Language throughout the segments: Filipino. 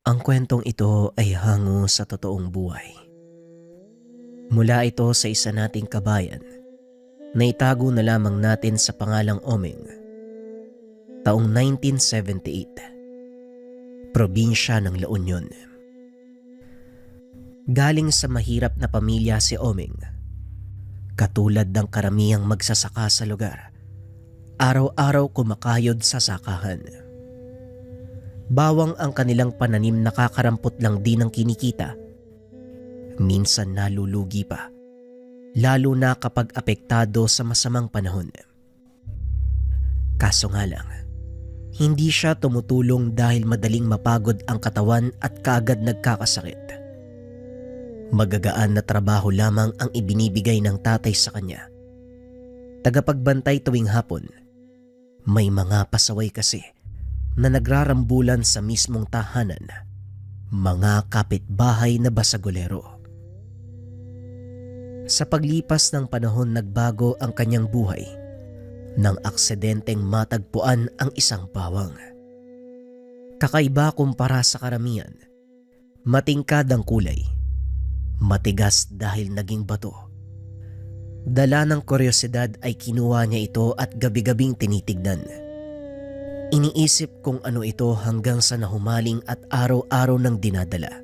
Ang kwentong ito ay hango sa totoong buhay. Mula ito sa isa nating kabayan na itago na lamang natin sa pangalang Omeng. Taong 1978, probinsya ng La Union. Galing sa mahirap na pamilya si Omeng. Katulad ng karamihang magsasaka sa lugar, araw-araw kumakayod sa sakahan. Bawang ang kanilang pananim, nakakarampot lang din ang kinikita. Minsan nalulugi pa, lalo na kapag apektado sa masamang panahon. Kaso nga lang, hindi siya tumutulong dahil madaling mapagod ang katawan at kaagad nagkakasakit. Magagaan na trabaho lamang ang ibinibigay ng tatay sa kanya. Tagapagbantay tuwing hapon. May mga pasaway kasi na nagrarambulan sa mismong tahanan, mga kapitbahay na basagolero. Sa paglipas ng panahon, nagbago ang kanyang buhay nang aksidenteng matagpuan ang isang bawang. Kakaiba kumpara sa karamihan, matingkad ang kulay, matigas dahil naging bato. Dala ng kuryosidad ay kinuha niya ito at gabi-gabing tinitignan. Iniisip kung ano ito hanggang sa nahumaling at araw-araw nang dinadala.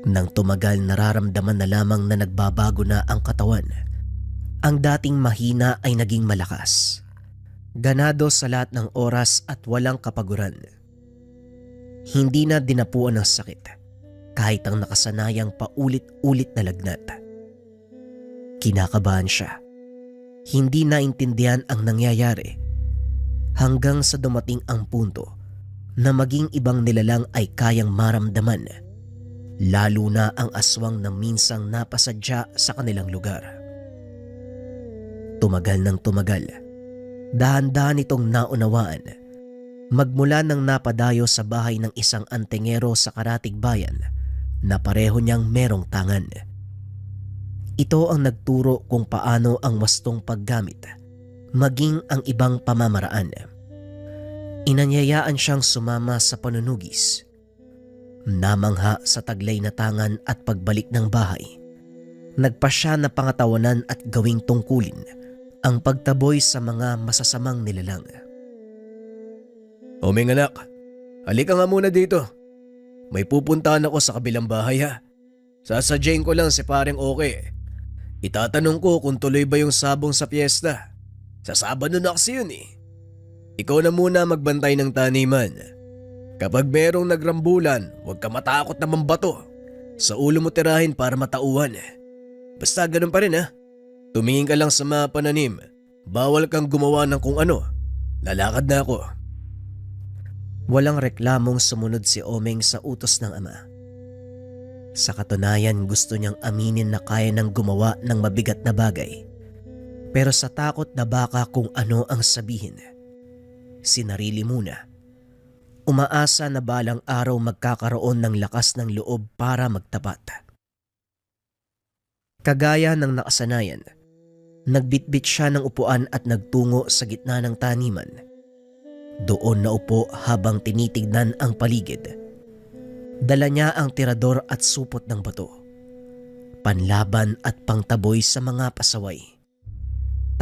Nang tumagal, nararamdaman na lamang na nagbabago na ang katawan. Ang dating mahina ay naging malakas, ganado sa lahat ng oras at walang kapaguran. Hindi na dinapuan ng sakit kahit ang nakasanayang paulit-ulit na lagnat. Kinakabahan siya. Hindi naintindihan ang nangyayari hanggang sa dumating ang punto na maging ibang nilalang ay kayang maramdaman, lalo na ang aswang na minsang napasadya sa kanilang lugar. Tumagal ng tumagal, dahan-dahan itong naunawaan. Magmula nang napadayo sa bahay ng isang antingero sa karatig bayan na pareho niyang merong tangan. Ito ang nagturo kung paano ang wastong paggamit, maging ang ibang pamamaraan. Inanyayaan siyang sumama sa panunugis. Namangha sa taglay na tangan at pagbalik ng bahay, nagpasya na pangatawanan at gawing tungkulin ang pagtaboy sa mga masasamang nilalang. Omeng anak, halika nga muna dito. May pupuntahan ako sa kabilang bahay ha. Sasadyain ko lang si pareng okay. Itatanong ko kung tuloy ba yung sabong sa piyesta. Sa Sabado na kasi yun eh. Ikaw na muna magbantay ng taniman. Kapag merong nagrambulan, huwag ka matakot na mambato. Sa ulo mo tirahin para matauhan. Basta ganun pa rin ha. Tumingin ka lang sa mga pananim. Bawal kang gumawa ng kung ano. Lalakad na ako. Walang reklamong sumunod si Omeng sa utos ng ama. Sa katunayan, gusto niyang aminin na kaya nang gumawa ng mabigat na bagay. Pero sa takot na baka kung ano ang sabihin, sinarili muna. Umaasa na balang araw magkakaroon ng lakas ng loob para magtapat. Kagaya ng nakasanayan, nagbitbit siya ng upuan at nagtungo sa gitna ng taniman. Doon naupo habang tinitignan ang paligid. Dala niya ang tirador at supot ng bato, panlaban at pangtaboy sa mga pasaway,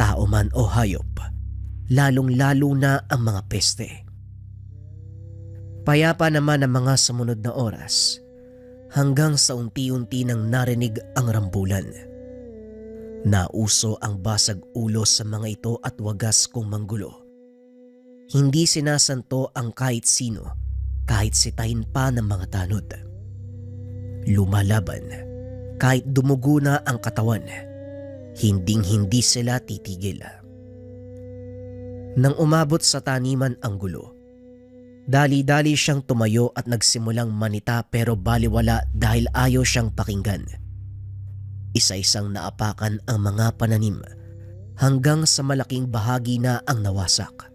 tao man o hayop, lalong-lalo na ang mga peste. Payapa naman ang mga sumunod na oras hanggang sa unti-unti nang narinig ang rambulan. Nauso ang basag ulo sa mga ito at wagas kung manggulo. Hindi sinasanto ang kahit sino, kahit sitahin pa ng mga tanod. Lumalaban, kahit dumugo na ang katawan, hinding-hindi sila titigil. Nang umabot sa taniman ang gulo, dali-dali siyang tumayo at nagsimulang manita pero baliwala dahil ayaw siyang pakinggan. Isa-isang naapakan ang mga pananim hanggang sa malaking bahagi na ang nawasak.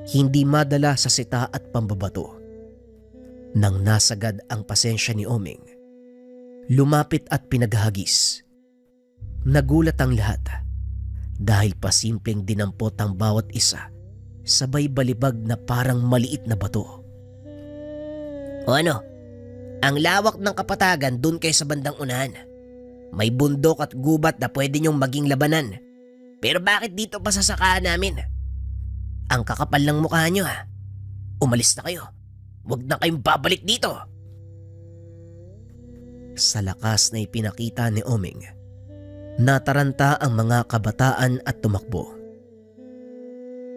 Hindi madala sa sita at pambabato. Nang nasagad ang pasensya ni Omeng, lumapit at pinaghagis. Nagulat ang lahat dahil pasimpleng dinampot ang bawat isa, sabay balibag na parang maliit na bato. O ano? Ang lawak ng kapatagan dun kay sa bandang unahan. May bundok at gubat na pwede niyong maging labanan. Pero bakit dito pa sa sakaan namin? Ang kakapal ng mukha niyo ha. Umalis na kayo. Huwag na kayong babalik dito. Sa lakas na ipinakita ni Oming, nataranta ang mga kabataan at tumakbo.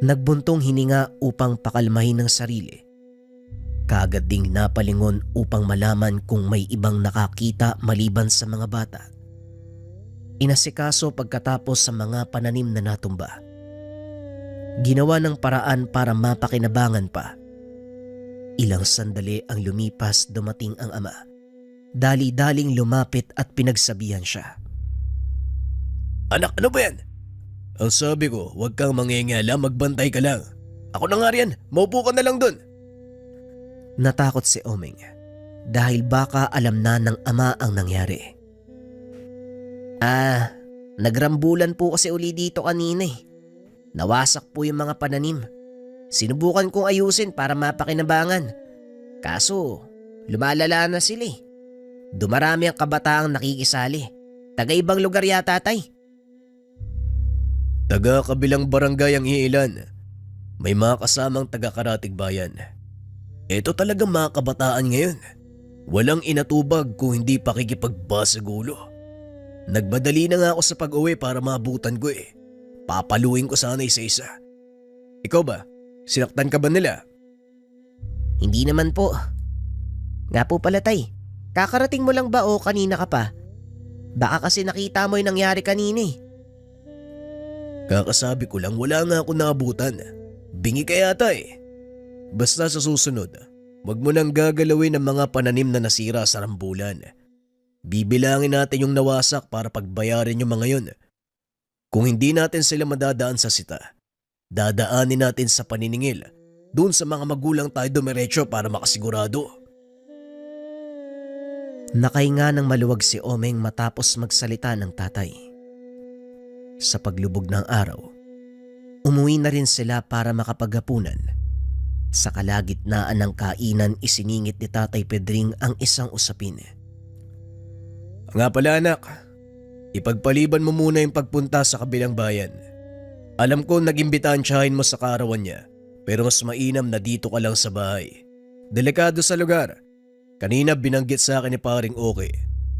Nagbuntong hininga upang pakalmahin ng sarili. Kaagad ding napalingon upang malaman kung may ibang nakakita maliban sa mga bata. Inasikaso pagkatapos sa mga pananim na natumba. Ginawa ng paraan para mapakinabangan pa. Ilang sandali ang lumipas, dumating ang ama. Dali-daling lumapit at pinagsabihan siya. Anak, ano ba yan? Ang sabi ko, huwag kang mangingialam, magbantay ka lang. Ako na nga riyan, maupo ka na lang dun. Natakot si Oming dahil baka alam na ng ama ang nangyari. Nagrambulan po kasi uli dito kanina eh. Nawasak po yung mga pananim. Sinubukan kong ayusin para mapakinabangan. Kaso, lumalala na sila eh. Dumarami ang kabataang nakikisali. Taga ibang lugar yata, tay. Taga kabilang barangay ang iilan. May mga kasamang taga Karatig Bayan. Ito talagang mga kabataan ngayon. Walang inatubag kung hindi pakikipagbasagulo. Nagmadali na nga ako sa pag-uwi para maabutan ko eh. Papaluin ko sana isa-isa. Ikaw ba? Sinaktan ka ba nila? Hindi naman po. Nga po pala, tay. Kakarating mo lang ba o kanina ka pa? Baka kasi nakita mo yung nangyari kanina eh. Kakasabi ko lang, wala nga ako naabutan. Bingi ka yata eh. Basta sa susunod, wag mo nang gagalawin ang mga pananim na nasira sa rambulan. Bibilangin natin yung nawasak para pagbayarin yung mga yun. Kung hindi natin sila madadaan sa sita, dadaanin natin sa paniningil doon sa mga magulang tayo dumiretso para makasigurado. Nakahinga ng maluwag si Omeng matapos magsalita ng tatay. Sa paglubog ng araw, umuwi na rin sila para makapaghapunan. Sa kalagitnaan ng kainan, isiningit ni Tatay Pedring ang isang usapin. Nga pala anak, ipagpaliban mo muna yung pagpunta sa kabilang bayan. Alam ko nag-imbitahan tiyahin mo sa kaarawan niya, pero mas mainam na dito ka lang sa bahay. Delikado sa lugar. Kanina binanggit sa akin ni paring Oke,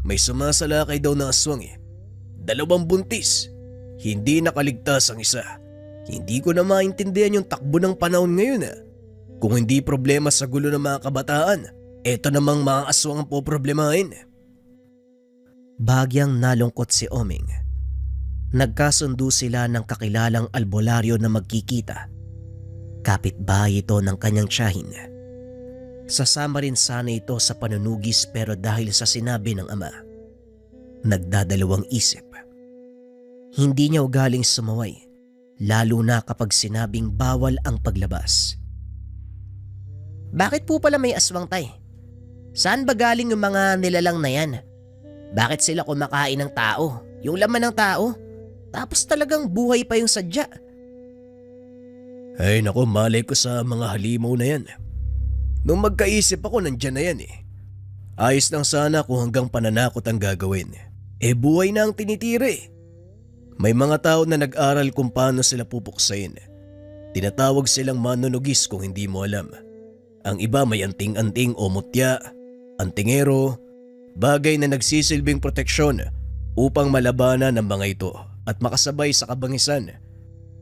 may sumasalakay daw na aswang eh. 2 buntis. Hindi nakaligtas ang isa. Hindi ko na maintindihan yung takbo ng panahon ngayon ah. Kung hindi problema sa gulo ng mga kabataan, eto namang mga aswang ang poproblemahin. Bagyang nalungkot si Oming. Nagkasundo sila ng kakilalang albularyo na magkikita. Kapitbahay ito ng kanyang tiyahin. Sasama rin sana ito sa panunugis pero dahil sa sinabi ng ama, nagdadalawang isip. Hindi niya ugaling sumaway, lalo na kapag sinabing bawal ang paglabas. Bakit po pala may aswang, tay? Saan ba galing yung mga nilalang na yan? Bakit sila kumakain ng tao? Yung laman ng tao? Tapos talagang buhay pa yung sadya. Ay nako, malay ko sa mga halimaw na yan. Nung magkaisip ako, nandyan na yan eh. Ayos lang sana kung hanggang pananakot ang gagawin. Buhay na ang tinitira eh. May mga tao na nag-aral kung paano sila pupuksain. Tinatawag silang manunugis kung hindi mo alam. Ang iba may anting-anting o mutya, antingero, bagay na nagsisilbing proteksyon upang malabanan ng mga ito at makasabay sa kabangisan.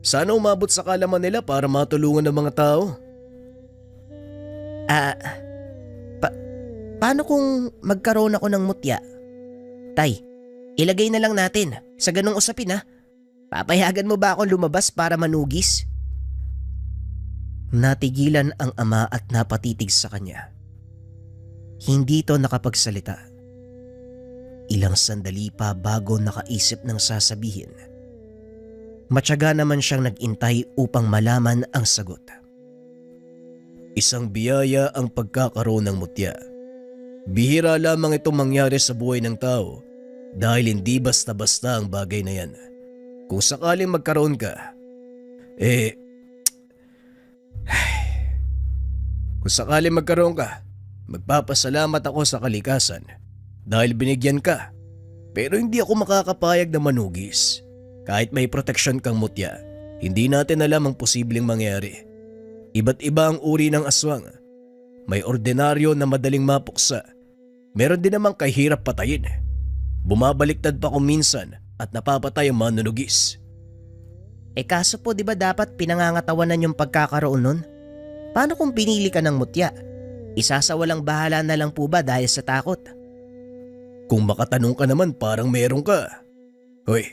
Sana umabot sa kalaman nila para matulungan ng mga tao. Paano kung magkaroon ako ng mutya? Tay, ilagay na lang natin sa ganung usapin ha. Papayagan mo ba akong lumabas para manugis? Natigilan ang ama at napatitig sa kanya. Hindi ito nakapagsalita. Ilang sandali pa bago nakaisip ng sasabihin. Matyaga naman siyang nag-intay upang malaman ang sagot. Isang biyaya ang pagkakaroon ng mutya. Bihira lamang itong mangyari sa buhay ng tao dahil hindi basta-basta ang bagay na yan. Kung sakaling magkaroon ka, kung sakaling magkaroon ka, Magpapasalamat ako sa kalikasan dahil binigyan ka. Pero hindi ako makakapayag na manugis. Kahit may proteksyon kang mutya, hindi natin alam ang posibleng mangyari. Iba't iba ang uri ng aswang. May ordinaryo na madaling mapuksa. Meron din namang kahirap patayin. Bumabaliktad pa kung minsan at napapatay ang manunugis. Kaso po di ba dapat pinangangatawanan yung pagkakaroon nun? Paano kung pinili ka ng mutya? Isasawalang bahala na lang po ba dahil sa takot? Kung makatanong ka naman parang meron ka. Hoy,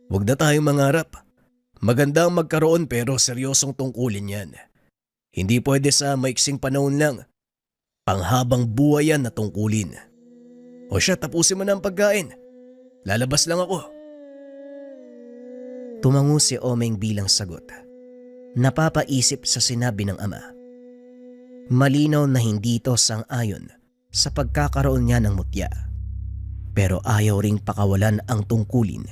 wag na tayong mangarap. Maganda ang magkaroon pero seryosong tungkulin yan. Hindi pwede sa maiksing panahon lang. Panghabang buhay yan na tungkulin. O siya, tapusin mo na ang pagkain. Lalabas lang ako. Tumango si Omeng bilang sagot. Napapaisip sa sinabi ng ama. Malinaw na hindi ito sang-ayon sa pagkakaroon niya ng mutya. Pero ayaw ring pakawalan ang tungkulin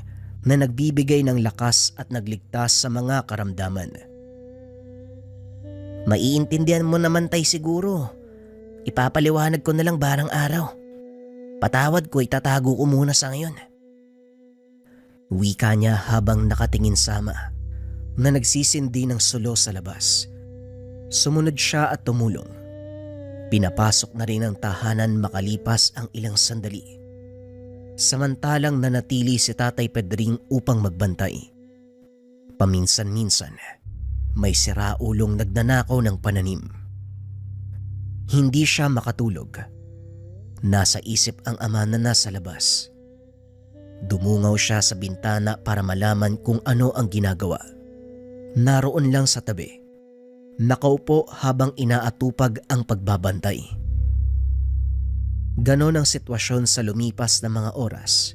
na nagbibigay ng lakas at nagligtas sa mga karamdaman. Maiintindihan mo naman tay siguro. Ipapaliwanag ko na lang barang araw. Patawad ko, itatago ko muna sa ngayon. Wika niya habang nakatingin sa ama na nagsisindi ng sulo sa labas. Sumunod siya at tumulong. Pinapasok na rin ang tahanan makalipas ang ilang sandali. Samantalang nanatili si Tatay Pedring upang magbantay. Paminsan-minsan, may siraulong nagnanakaw ng pananim. Hindi siya makatulog. Nasa isip ang ama na nasa labas. Dumungaw siya sa bintana para malaman kung ano ang ginagawa. Naroon lang sa tabi. Nakaupo habang inaatupag ang pagbabantay. Ganon ang sitwasyon sa lumipas na mga oras.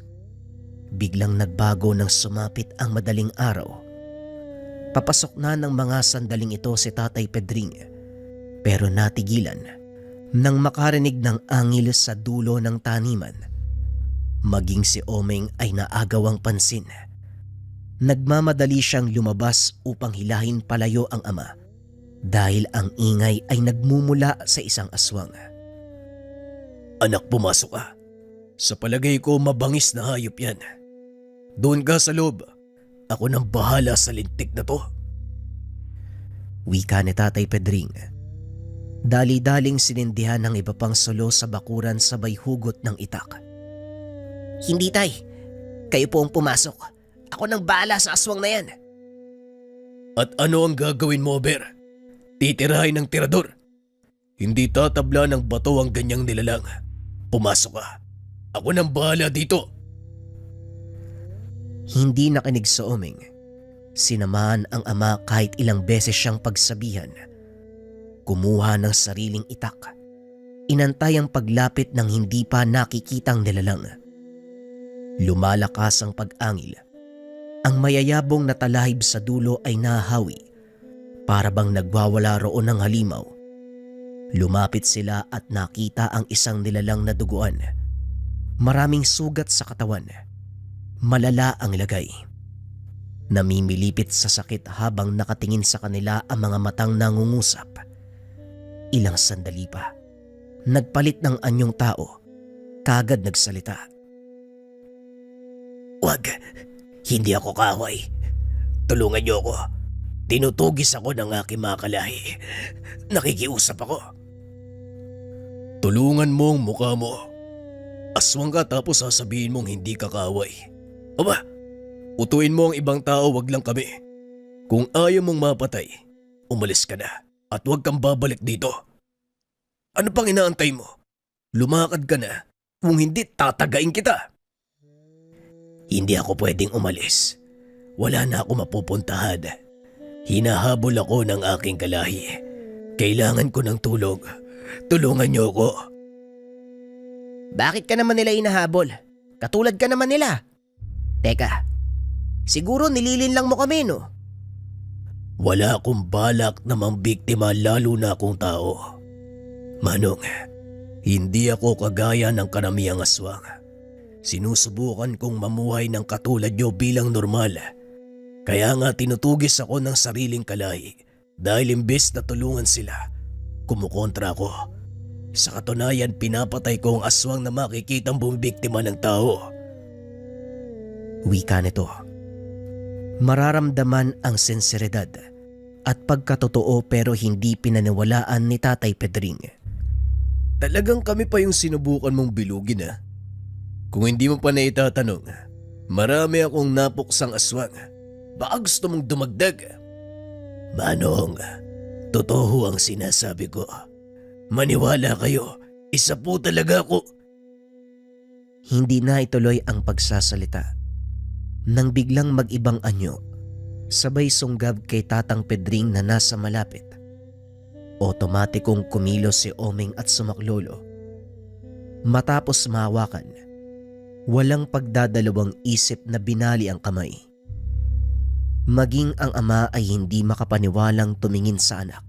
Biglang nagbago nang sumapit ang madaling araw. Papasok na ng mga sandaling ito si Tatay Pedring, pero natigilan nang makarinig ng angil sa dulo ng taniman. Maging si Omeng ay naagawang pansin. Nagmamadali siyang lumabas upang hilahin palayo ang ama dahil ang ingay ay nagmumula sa isang aswang. Anak, pumasok ka. Sa palagay ko mabangis na hayop yan. Doon ka sa loob. Ako nang bahala sa lintik na to. Wika ni Tatay Pedring. Dali-daling sinindihan ng iba pang sulo sa bakuran sabay hugot ng itak. Hindi tay, kayo po ang pumasok. Ako nang bahala sa aswang na yan. At ano ang gagawin mo, Ber? Titirahin ng tirador. Hindi tatabla ng bato ang ganyang nilalang. Pumasok ka. Ako nang bahala dito. Hindi nakinig sa Omeng. Sinamahan ang ama kahit ilang beses siyang pagsabihan. Kumuha ng sariling itak. Inantay ang paglapit ng hindi pa nakikitang nilalang. Lumalakas ang pag-angil. Ang mayayabong na talahib sa dulo ay nahahawi. Para bang nagwawala roon ng halimaw. Lumapit sila at nakita ang isang nilalang na duguan. Maraming sugat sa katawan. Malala ang lagay. Namimilipit sa sakit habang nakatingin sa kanila ang mga matang nangungusap. Ilang sandali pa. Nagpalit ng anyong tao. Kagad nagsalita. Wag, hindi ako kaaway. Tulungan niyo ako. Tinutugis ako ng aking mga kalahi. Nakikiusap ako. Tulungan mo ang mukha mo. Aswang ka tapos sasabihin mong hindi ka kaaway. Aba, utuin mo ang ibang tao, wag lang kami. Kung ayaw mong mapatay, umalis ka na at wag kang babalik dito. Ano pang inaantay mo? Lumakad ka na. Kung hindi, tatagain kita. Hindi ako pwedeng umalis. Wala na ako mapupuntahan. Hinahabol ako ng aking kalahi. Kailangan ko ng tulong. Tulungan niyo ako. Bakit ka naman nila inahabol? Katulad ka naman nila. Teka, siguro nililin lang mo kami, no? Wala akong balak na mambiktima, lalo na akong tao. Manong, hindi ako kagaya ng karamihang aswang. Sinusubukan kong mamuhay ng katulad niyo bilang normal. Kaya nga tinutugis ako ng sariling kalahi dahil imbes na tulungan sila, kumukontra ako. Sa katunayan, pinapatay ko ang aswang na makikitang bumibiktima ng tao. Wika nito. Mararamdaman ang sinseridad at pagkatotoo pero hindi pinaniwalaan ni Tatay Pedring. Talagang kami pa yung sinubukan mong bilugin ah. Kung hindi mo pa na itatanong, marami akong napuksang aswang. Baka gusto mong dumagdag. Manong, totoo ang sinasabi ko. Maniwala kayo, isa po talaga ako. Hindi na ituloy ang pagsasalita. Nang biglang mag-ibang anyo, sabay sunggab kay Tatang Pedring na nasa malapit. Otomatikong kumilos si Omeng at sumaklolo. Matapos mahawakan, walang pagdadalawang isip na binali ang kamay. Maging ang ama ay hindi makapaniwalang tumingin sa anak.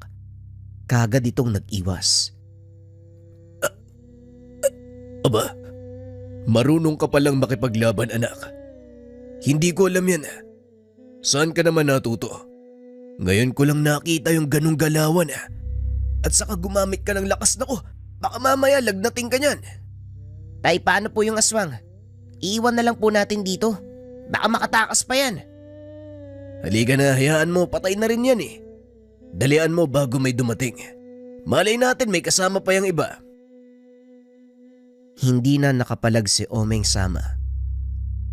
Kagad itong nag-iwas. Aba, marunong ka palang makipaglaban anak. Hindi ko alam yan. Saan ka naman natuto? Ngayon ko lang nakita yung ganung galawan. At saka gumamit ka ng lakas na ko. Baka mamaya lagnating ka niyan. Tay, paano po yung aswang? Iiwan na lang po natin dito. Baka makatakas pa yan. Halika na, hayaan mo, patay na rin yan eh. Dalian mo bago may dumating. Malay natin may kasama pa yung iba. Hindi na nakapalag si Omeng Sama.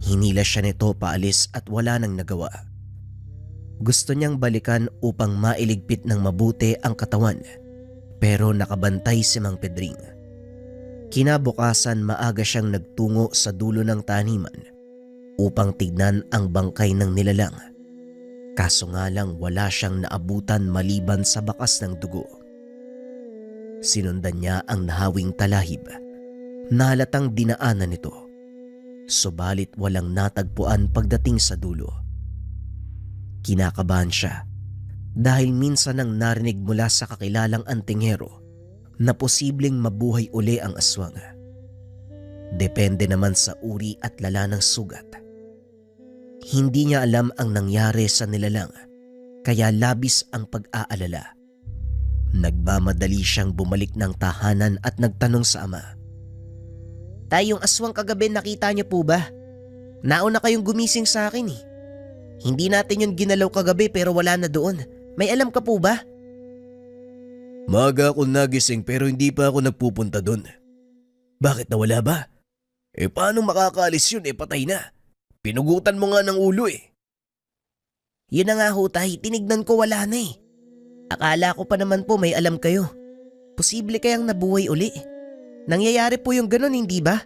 Hinila siya nito paalis at wala nang nagawa. Gusto niyang balikan upang mailigpit ng mabuti ang katawan, pero nakabantay si Mang Pedring. Kinabukasan maaga siyang nagtungo sa dulo ng taniman upang tignan ang bangkay ng nilalang. Kaso nga lang wala siyang naabutan maliban sa bakas ng dugo. Sinundan niya ang nahawing talahib. Nahalatang dinaanan nito. Subalit walang natagpuan pagdating sa dulo. Kinakabahan siya dahil minsan nang narinig mula sa kakilalang antingero na posibleng mabuhay uli ang aswang. Depende naman sa uri at lala ng sugat. Hindi niya alam ang nangyari sa nilalang kaya labis ang pag-aalala. Nagmamadali siyang bumalik ng tahanan at nagtanong sa ama. Tay, yung aswang kagabi nakita niyo po ba? Nauna kayong gumising sa akin eh. Hindi natin yun ginalaw kagabi pero wala na doon. May alam ka po ba? Maaga akong nagising pero hindi pa ako nagpupunta doon. Bakit nawala ba? Paano makakaalis yun patay na? Pinugutan mo nga ng ulo eh. Yun na nga ho tay, tinignan ko wala na eh. Akala ko pa naman po may alam kayo. Posible kayang nabuhay uli. Nangyayari po yung ganun, hindi ba?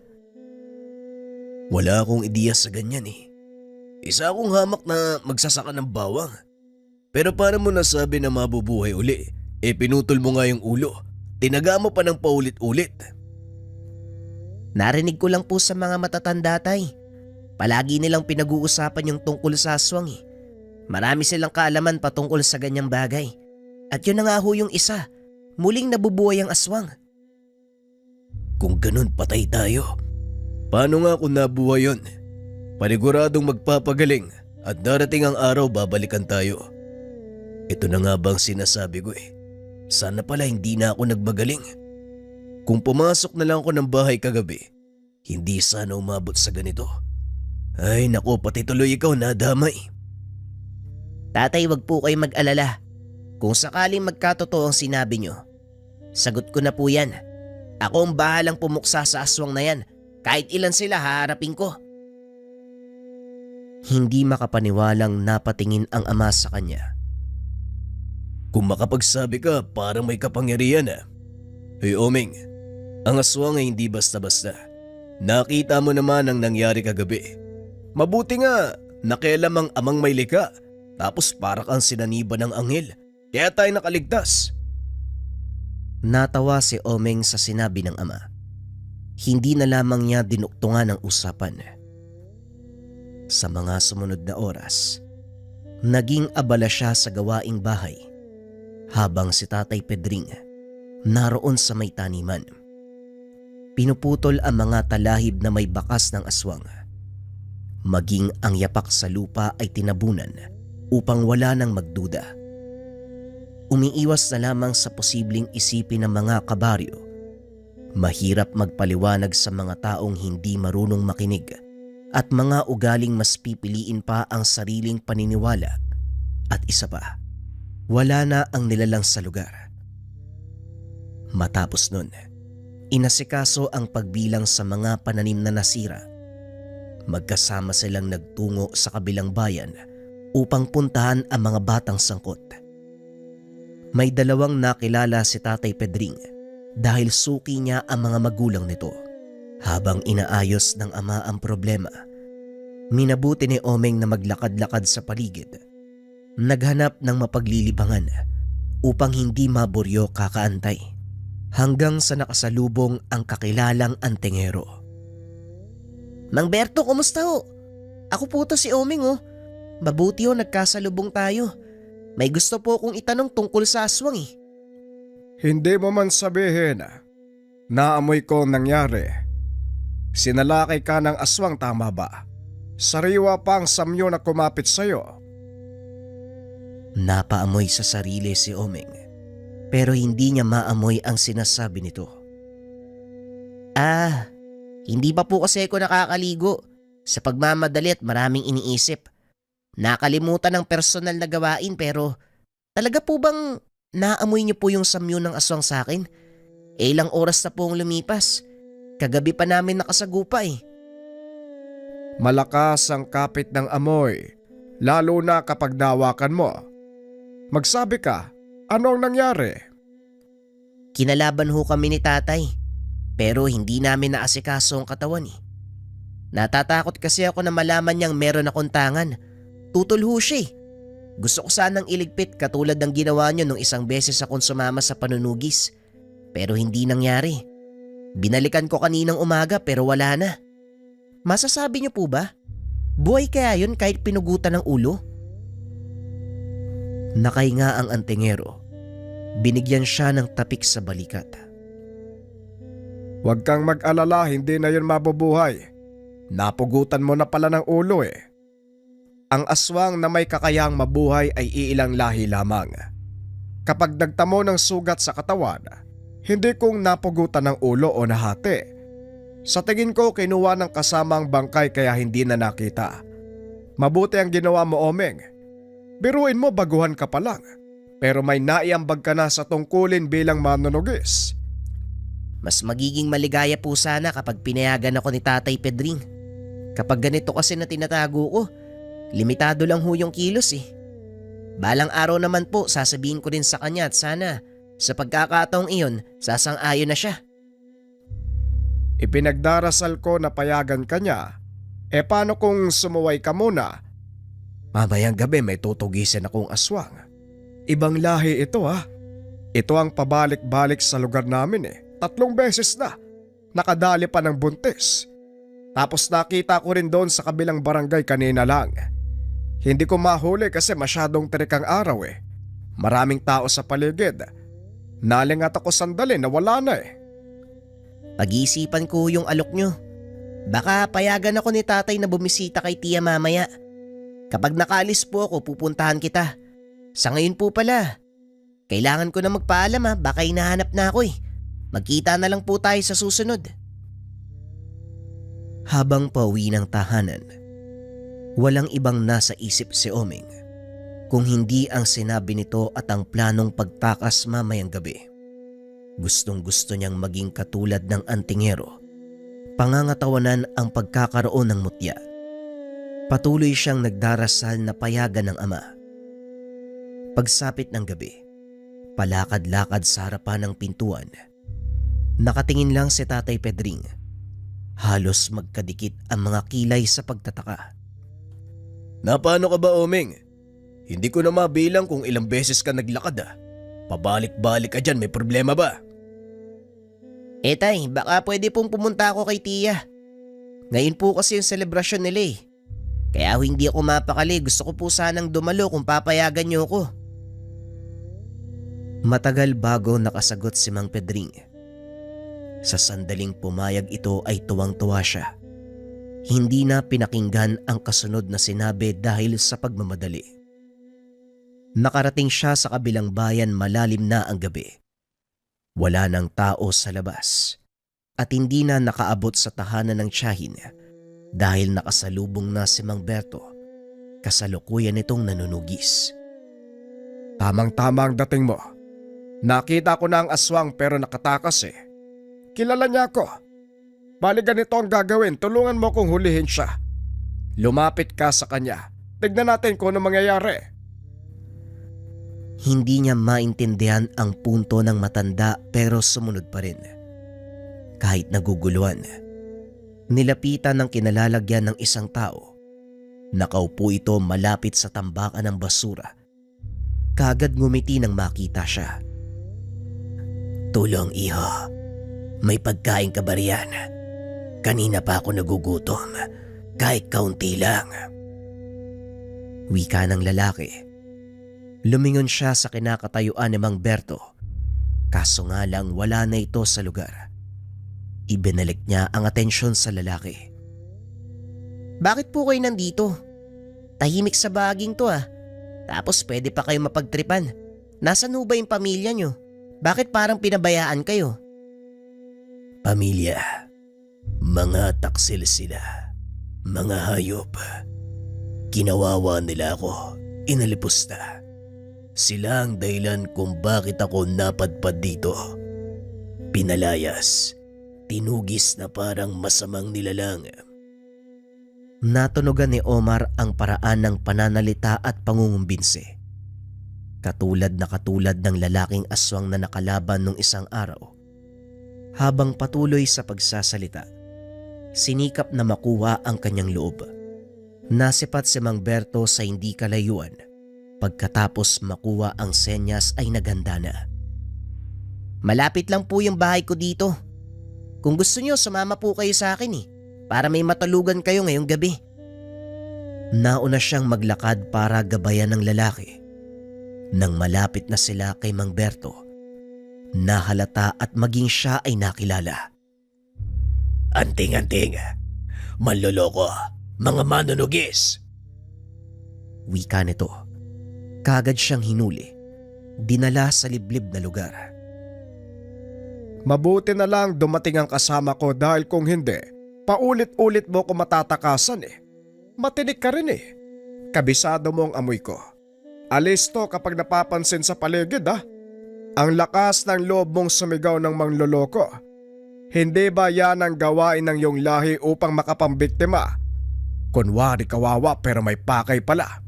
Wala akong ideya sa ganyan eh. Isa akong hamak na magsasaka ng bawang. Pero paano mo nasabi na mabubuhay uli? Pinutol mo nga yung ulo. Tinaga mo pa ng paulit-ulit. Narinig ko lang po sa mga matatanda tay. Palagi nilang pinag-uusapan yung tungkol sa aswang eh. Marami silang kaalaman patungkol sa ganyang bagay. At yun na nga ho yung isa. Muling nabubuhay ang aswang. Kung ganun patay tayo. Paano nga kung nabuhay yun? Paniguradong magpapagaling at darating ang araw babalikan tayo. Ito na nga bang sinasabi ko eh. Sana pala hindi na ako nagmagaling. Kung pumasok na lang ako ng bahay kagabi, hindi sana umabot sa ganito. Ay nako, pati tuloy ikaw nadamay. Tatay, wag po kayo mag-alala. Kung sakaling magkatotoo ang sinabi nyo, sagot ko na po yan. Ako ang bahalang pumuksa sa aswang na yan. Kahit ilan sila haharapin ko. Hindi makapaniwalang napatingin ang ama sa kanya. Kung makapagsabi ka, parang may kapangyarihan ah. Hey Omeng, ang aswang ay hindi basta-basta. Nakita mo naman ang nangyari kagabi. Mabuti nga, nakialam ang amang may lika. Tapos para kang sinaniba ng anghel. Kaya tayo nakaligtas. Natawa si Omeng sa sinabi ng ama. Hindi na lamang niya dinuktungan ang usapan. Sa mga sumunod na oras, naging abala siya sa gawaing bahay habang si Tatay Pedring naroon sa may taniman. Pinuputol ang mga talahib na may bakas ng aswang. Maging ang yapak sa lupa ay tinabunan upang wala nang magduda. Umiiwas na lamang sa posibleng isipin ng mga kabaryo Mahirap magpaliwanag sa mga taong hindi marunong makinig at mga ugaling mas pipiliin pa ang sariling paniniwala. At isa pa, wala na ang nilalang sa lugar. Matapos nun, inasikaso ang pagbilang sa mga pananim na nasira. Magkasama silang nagtungo sa kabilang bayan upang puntahan ang mga batang sangkot. May dalawang nakilala si Tatay Pedring dahil suki niya ang mga magulang nito. Habang inaayos ng ama ang problema, minabuti ni Omeng na maglakad-lakad sa paligid. Naghanap ng mapaglilibangan upang hindi maburyo kakaantay hanggang sa nakasalubong ang kakilalang antingero. "Mang Berto, kumusta ho? Ako po to si Omeng oh. Mabuti ho nagkasalubong tayo. May gusto po akong itanong tungkol sa aswang eh." Hindi mo man sabihin, naamoy ko ang nangyari. Sinalakay ka ng aswang, tama ba? Sariwa pa ang samyo na kumapit sa'yo. Napaamoy sa sarili si Omeng pero hindi niya maamoy ang sinasabi nito. Hindi pa po kasi ako nakakaligo. Sa pagmamadali at maraming iniisip. Nakalimutan ng personal na gawain pero talaga po bang naamoy niyo po yung samyo ng aswang sa akin? Ilang oras na pong lumipas. Kagabi pa namin nakasagupa eh. Malakas ang kapit ng amoy, lalo na kapag nawakan mo. Magsabi ka, ano ang nangyari? Kinalaban ho kami ni tatay pero hindi namin naasikaso ang katawan eh. Natatakot kasi ako na malaman niyang meron akong tangan. Tutol ho siya eh. Gusto ko sanang iligpit katulad ng ginawa niyo nung isang beses akong sumama sa panunugis. Pero hindi nangyari. Binalikan ko kaninang umaga pero wala na. Masasabi niyo po ba? Buhay kaya yun kahit pinugutan ng ulo? Nakahinga ang antingero. Binigyan siya ng tapik sa balikat. Huwag kang mag-alala, hindi na yun mabubuhay. Napugutan mo na pala ng ulo eh. Ang aswang na may kakayahang mabuhay ay iilang lahi lamang. Kapag nagtamo ng sugat sa katawan, hindi kong napugutan ng ulo o nahati. Sa tingin ko kinuha ng kasamang bangkay kaya hindi na nakita. Mabuti ang ginawa mo, Omeng. Biruin mo baguhan ka pa lang. Pero may naiambag ka na sa tungkulin bilang manunugis. Mas magiging maligaya po sana kapag pinayagan ako ni Tatay Pedring. Kapag ganito kasi na tinatago ko, limitado lang ho yung kilos eh. Balang araw naman po sasabihin ko rin sa kanya at sana sa pagkakataong iyon sasang-ayon na siya. Ipinagdarasal ko na payagan ka niya. E paano kung sumuway ka muna? Mamayang gabi may tutugisin akong aswang. Ibang lahi ito ha. Ito ang pabalik-balik sa lugar namin eh. 3 beses na. Nakadali pa ng buntis. Tapos nakita ko rin doon sa kabilang barangay kanina lang. Hindi ko mahuli kasi masyadong terik ang araw eh. Maraming tao sa paligid. Nalingat ako sandali na wala na eh. Pag-iisipan ko yung alok nyo. Baka payagan ako ni tatay na bumisita kay tiya mamaya. Kapag nakaalis po ako, pupuntahan kita. Sa ngayon po pala, kailangan ko na magpaalam ha, baka hinahanap na ako eh. Magkita na lang po tayo sa susunod. Habang pauwi ng tahanan, walang ibang nasa isip si Omeng kung hindi ang sinabi nito at ang planong pagtakas mamayang gabi. Gustong-gusto niyang maging katulad ng antingero. Pangangatawanan ang pagkakaroon ng mutya. Patuloy siyang nagdarasal na payagan ng ama. Pagsapit ng gabi, palakad-lakad sa harapan ng pintuan. Nakatingin lang si Tatay Pedring. Halos magkadikit ang mga kilay sa pagtataka. Napano ka ba, Omeng? Hindi ko na mabilang kung ilang beses ka naglakad ah. Pabalik-balik ka dyan, may problema ba? Tay, baka pwede pong pumunta ako kay tiya. Ngayon po kasi yung selebrasyon nila eh. Kaya hindi ako mapakali, gusto ko po sanang dumalo kung papayagan niyo ako. Matagal bago nakasagot si Mang Pedring. Sa sandaling pumayag ito ay tuwang-tuwa siya. Hindi na pinakinggan ang kasunod na sinabi dahil sa pagmamadali. Nakarating siya sa kabilang bayan, malalim na ang gabi. Wala nang tao sa labas. at hindi na nakaabot sa tahanan ng tiyahin dahil nakasalubong na si Mang Berto. Kasalukuyan itong nanunugis. Tamang-tama ang dating mo. Nakita ko na ang aswang pero nakatakas eh. Kilala niya ako. Bali ganito ang gagawin, tulungan mo kong hulihin siya. Lumapit ka sa kanya. Tignan natin kung ano mangyayari. Hindi niya maintindihan ang punto ng matanda pero sumunod pa rin. Kahit naguguluhan, nilapitan ng kinalalagyan ng isang tao. Nakaupo ito malapit sa tambakan ng basura. Kagad ngumiti nang makita siya. Tulong iho, may pagkain ka ba riyan? Kanina pa ako nagugutom, kahit kaunti lang. Wika ng lalaki. Lumingon siya sa kinakatayuan ni Mang Berto. Kaso nga lang wala na ito sa lugar. Ibinalik niya ang atensyon sa lalaki. Bakit po kayo nandito? Tahimik sa baging to ah. Tapos pwede pa kayo mapagtripan. Nasaan ho ba yung pamilya nyo? Bakit parang pinabayaan kayo? Pamilya. Mga taksil sila. Mga hayop. Kinawawa nila ako. Inalipusta. Sila ang dahilan kung bakit ako napadpad dito. Pinalayas. Tinugis na parang masamang nilalang. Natunugan ni Omar ang paraan ng pananalita at pangungumbinse. Katulad ng lalaking aswang na nakalaban nung isang araw. Habang patuloy sa pagsasalita, sinikap na makuha ang kanyang loob. Nasipat si Mang Berto sa hindi kalayuan. Pagkatapos makuha ang senyas ay naganda na. Malapit lang po yung bahay ko dito. Kung gusto nyo, sumama po kayo sa akin para may matulugan kayo ngayong gabi. Nauna siyang maglakad para gabayan ng lalaki. Nang malapit na sila kay Mang Berto, nahalata at maging siya ay nakilala. Anting-anting, manloloko, mga manunugis. Wika nito. Kagad siyang hinuli, dinala sa liblib na lugar. Mabuti na lang dumating ang kasama ko dahil kung hindi, paulit-ulit mo ko matatakasan eh. Matinik ka rin eh. Kabisado mo ang amoy ko. Alis to kapag napapansin sa paligid ah. Ang lakas ng loob mong sumigaw ng mangloloko. Hindi ba yan ang gawain ng iyong lahi upang makapambiktima? Kunwari kawawa pero may pakay pala.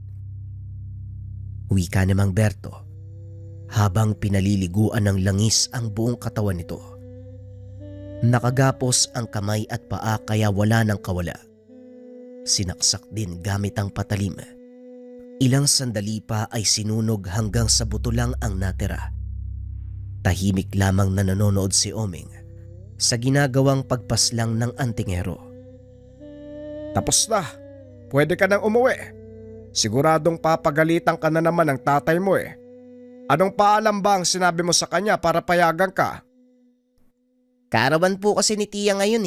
Wika ni Mang Berto habang pinaliliguan ng langis ang buong katawan nito. Nakagapos ang kamay at paa kaya wala nang kawala. Sinaksak din gamit ang patalim. Ilang sandali pa ay sinunog hanggang sa buto lang ang natira. Tahimik lamang na nanonood si Oming sa ginagawang pagpaslang ng antingero. Tapos na. Pwede ka nang umuwi. Siguradong papagalitan ka na naman ng tatay mo eh. Anong paalam ba ang sinabi mo sa kanya para payagan ka? Kaarawan po kasi ni Tia ngayon.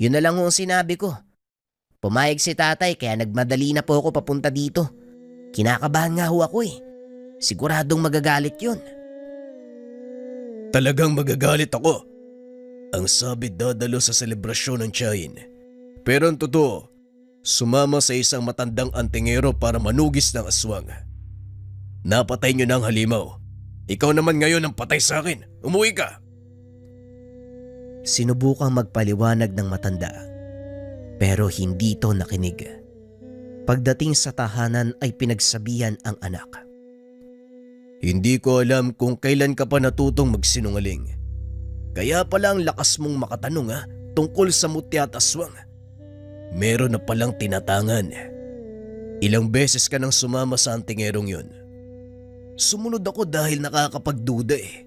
Yun na lang ang sinabi ko. Pumayag si tatay kaya nagmadali na po ako papunta dito. Kinakabahan nga ho ako. Siguradong magagalit yun. Talagang magagalit ako. Ang sabi dadalo sa selebrasyon ng tiyahin. Pero ang totoo, sumama sa isang matandang antingero para manugis ng aswang. Napatay niyo na ang halimaw. Ikaw naman ngayon ang patay sa akin. Umuwi ka. Sinubukang magpaliwanag ng matanda. Pero hindi ito nakinig. Pagdating sa tahanan ay pinagsabihan ang anak. Hindi ko alam kung kailan ka pa natutong magsinungaling. Kaya pala ang lakas mong makatanong tungkol sa mutya at aswang. Meron na palang tinatangan. Ilang beses ka nang sumama sa antingerong yun. Sumunod ako dahil nakakapagduda eh.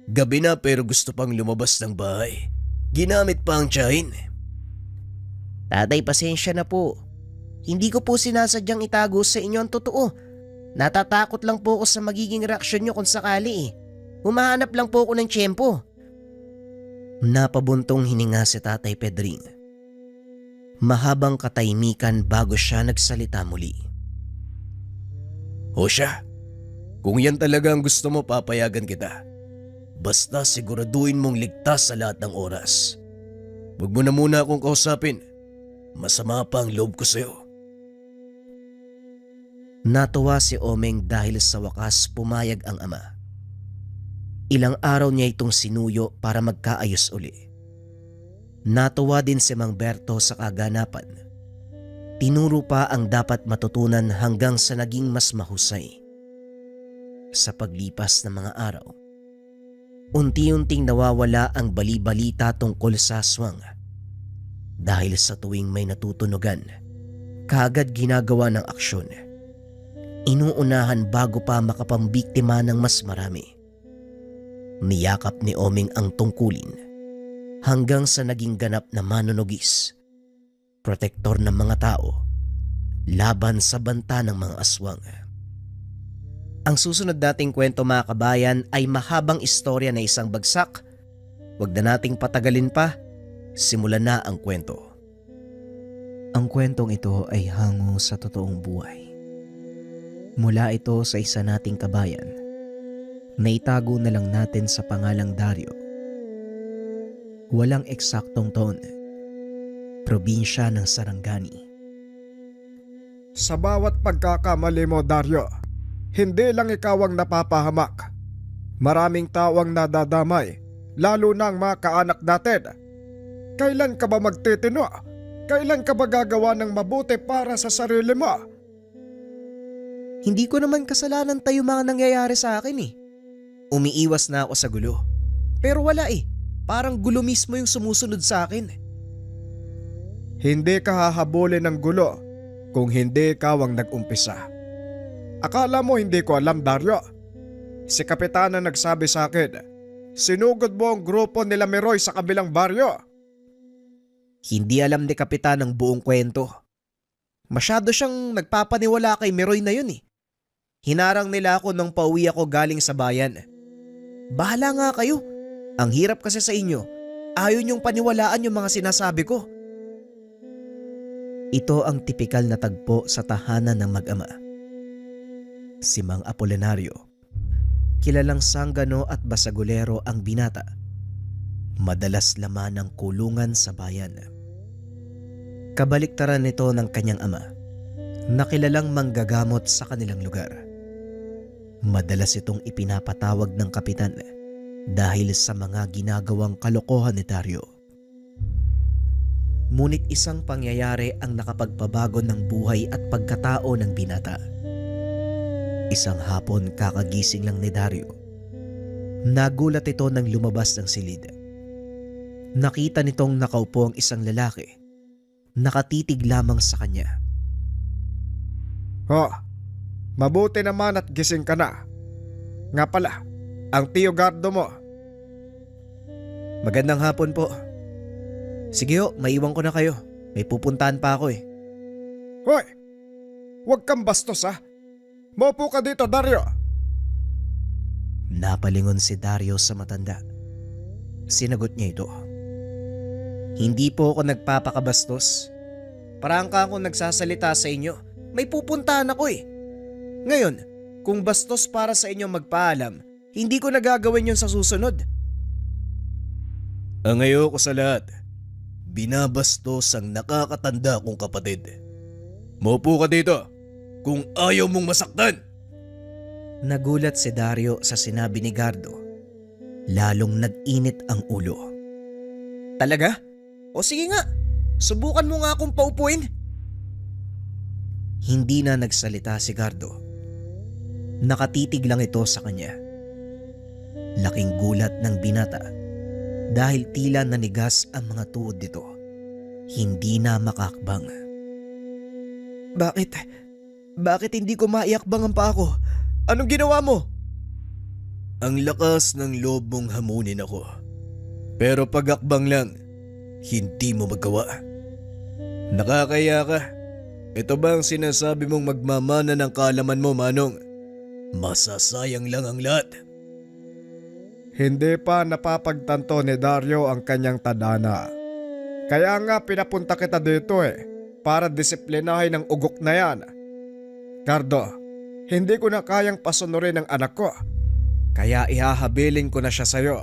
Gabi na pero gusto pang lumabas ng bahay. Ginamit pa ang tiyahin. Tatay, pasensya na po. Hindi ko po sinasadyang itago sa inyo ang totoo. Natatakot lang po ako sa magiging reaksyon nyo kung sakali. Humahanap lang po ako ng tiyempo. Napabuntong hininga si Tatay Pedring. Mahabang katahimikan bago siya nagsalita muli. O siya, kung yan talaga ang gusto mo, papayagan kita. Basta siguraduhin mong ligtas sa lahat ng oras. Huwag mo na muna akong kausapin. Masama pa ang loob ko sa'yo. Natuwa si Omeng dahil sa wakas pumayag ang ama. Ilang araw niya itong sinuyo para magkaayos uli. Natuwa din si Mang Berto sa kaganapan. Tinuro pa ang dapat matutunan hanggang sa naging mas mahusay. Sa paglipas ng mga araw, unti-unting nawawala ang bali-balita tungkol sa aswang. Dahil sa tuwing may natutunugan, kaagad ginagawa ng aksyon. Inuunahan bago pa makapambiktima ng mas marami. Niyakap ni Omeng ang tungkulin hanggang sa naging ganap na manunugis, protektor ng mga tao, laban sa banta ng mga aswang. Ang susunod nating kwento mga kabayan ay mahabang istorya na isang bagsak. Huwag na nating patagalin pa, simulan na ang kwento. Ang kwentong ito ay hango sa totoong buhay. Mula ito sa isa nating kabayan na itago na lang natin sa pangalang Dario. Walang eksaktong taon. Probinsya ng Sarangani. Sa bawat pagkakamali mo, Dario, hindi lang ikaw ang napapahamak. Maraming tao ang nadadamay, lalo na ang mga kaanak natin. Kailan ka ba magtitino? Kailan ka ba gagawa ng mabuti para sa sarili mo? Hindi ko naman kasalanan tayo mga nangyayari sa akin eh. Umiiwas na ako sa gulo. Pero wala eh. Parang gulo mismo yung sumusunod sa akin. Hindi ka hahabulin ng gulo kung hindi ikaw ang nag-umpisa. Akala mo hindi ko alam, Dario? Si Kapitana nagsabi sa akin, sinugod mo ang grupo nila Meroy sa kabilang baryo. Hindi alam ni Kapitan ang buong kwento. Masyado siyang nagpapaniwala kay Meroy na yun eh. Hinarang nila ako nung pauwi ako galing sa bayan. Bahala nga kayo. Ang hirap kasi sa inyo. Ayaw niyong paniwalaan yung mga sinasabi ko. Ito ang tipikal na tagpo sa tahanan ng mag-ama. Si Mang Apolinario, kilalang sanggano at basagulero ang binata. Madalas laman ng kulungan sa bayan. Kabaliktaran nito ng kanyang ama, na kilalang manggagamot sa kanilang lugar. Madalas itong ipinapatawag ng kapitan dahil sa mga ginagawang kalokohan ni Dario. Ngunit isang pangyayari ang nakapagpabago ng buhay at pagkatao ng binata. Isang hapon kakagising lang ni Dario. Nagulat ito nang lumabas ng silid. Nakita nitong nakaupo ang isang lalaki. Nakatitig lamang sa kanya. Mabuti naman at gising ka na. Nga pala, ang Tio Gardo mo. Magandang hapon po. Sige ho, maiwan ko na kayo. May pupuntahan pa ako eh. Hoy! Huwag kang bastos ha! Maupo ka dito, Dario! Napalingon si Dario sa matanda. Sinagot niya ito. Hindi po ako nagpapakabastos. Parang ka akong nagsasalita sa inyo. May pupuntahan ako eh. Ngayon, kung bastos para sa inyo magpaalam, hindi ko nagagawin yun sa susunod. Ang ayoko sa lahat, binabastos ang nakakatanda kong kapatid. Maupo ka dito kung ayaw mong masaktan. Nagulat si Dario sa sinabi ni Gardo. Lalong nag-init ang ulo. Talaga? O sige nga, subukan mo nga akong paupuin. Hindi na nagsalita si Gardo. Nakatitig lang ito sa kanya. Laking gulat ng binata dahil tila nanigas ang mga tuhod nito. Hindi na makakbang. Bakit hindi ko maiakbang ang paa ko? Anong ginawa mo? Ang lakas ng loob mong hamunin ako. Pero pag-akbang lang, hindi mo magawa. Nakakaya ka. Ito ba ang sinasabi mong magmamana ng kaalaman mo, Manong? Masasayang lang ang lahat. Hindi pa napapagtanto ni Dario ang kanyang tadhana. Kaya nga pinapunta kita dito para disiplinahin ang ugok na yan. Gardo, hindi ko na kayang pasunurin ang anak ko. Kaya ihahabilin ko na siya sa'yo.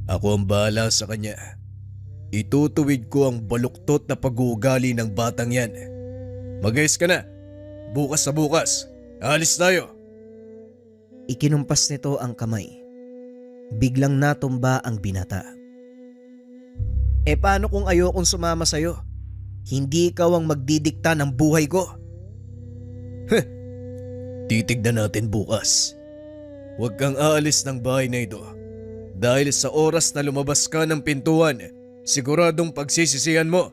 Ako ang bahala sa kanya. Itutuwid ko ang baluktot na pag-uugali ng batang yan. Mag-ayos ka na. Bukas sa bukas. Alis tayo. Ikinumpas nito ang kamay. Biglang natumba ang binata. Paano kung ayokong sumama sa'yo? Hindi ikaw ang magdidikta ng buhay ko. Titignan natin bukas. Huwag kang aalis ng bahay na ito. Dahil sa oras na lumabas ka ng pintuan, siguradong pagsisisihan mo.